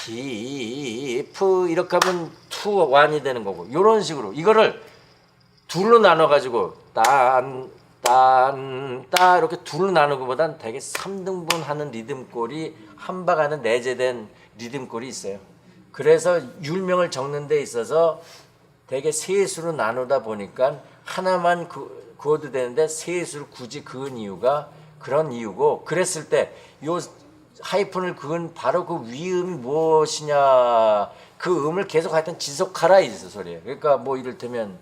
[SPEAKER 1] 기프 이렇게 하면 투 완이 되는 거고 이런 식으로 이거를 둘로 나눠 가지고 딴따 이렇게 둘로 나누고보단 되게 3등분 하는 리듬골이 한 박 안에 내재된 리듬골이 있어요. 그래서 율명을 적는 데 있어서 되게 세 수로 나누다 보니까 하나만 그어도 되는데 세 수를 굳이 그은 이유가 그런 이유고 그랬을 때 요 하이픈을 그은 바로 그 위음이 무엇이냐 그 음을 계속 하여튼 지속하라 이 소리예요. 그러니까 뭐 이를테면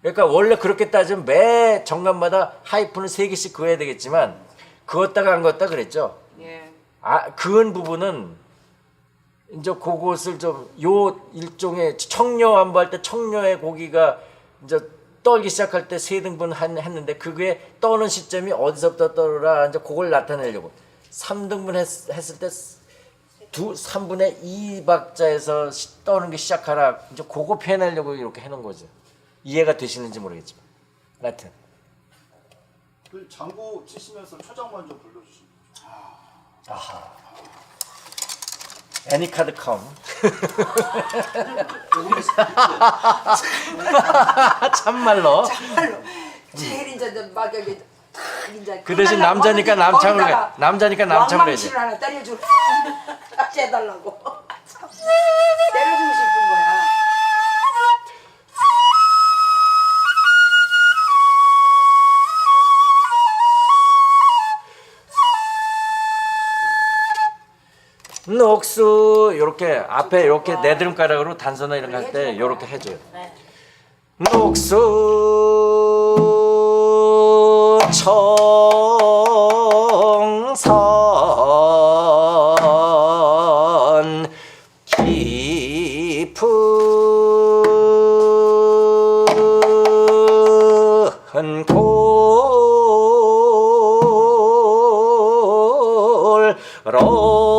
[SPEAKER 1] 그러니까 원래 그렇게 따지면 매 정관마다 하이픈을 3개씩 그어야 되겠지만 그었다가 안 그었다 그랬죠.
[SPEAKER 5] 예.
[SPEAKER 1] 그은 부분은 이제 그것을 좀 요 일종의 청려 안보할 때 청려의 고기가 이제 떨기 시작할 때 3등분 했는데 그게 떠는 시점이 어디서부터 떨어라 이제 그걸 나타내려고 3등분 했을 때 3분의 2박자에서 떠는 게 시작하라 이제 그거 표현하려고 이렇게 해놓은 거죠. 이해가 되시는지 모르겠지만 하여튼
[SPEAKER 4] 그 장구 치시면서 초장만 좀 불러주시면.
[SPEAKER 1] 아하 애니카드 컴. 참말로.
[SPEAKER 5] 정말로 제일 이제 막 여기 탁 이제
[SPEAKER 1] 그 대신
[SPEAKER 5] 끝나려고
[SPEAKER 1] 남자니까
[SPEAKER 5] 하는데
[SPEAKER 1] 남창을 해.
[SPEAKER 5] 거기다가
[SPEAKER 1] 남자니까 남창을 해야지.
[SPEAKER 5] 왕망치를 하나 때려주고 같이 해달라고 참 때려주고 싶은 거야.
[SPEAKER 1] 녹수 요렇게 앞에 요렇게 네드름가락으로 단서나 이런 거 할 때 요렇게 해줘요.
[SPEAKER 5] 네.
[SPEAKER 1] 녹수 청선 깊은 골로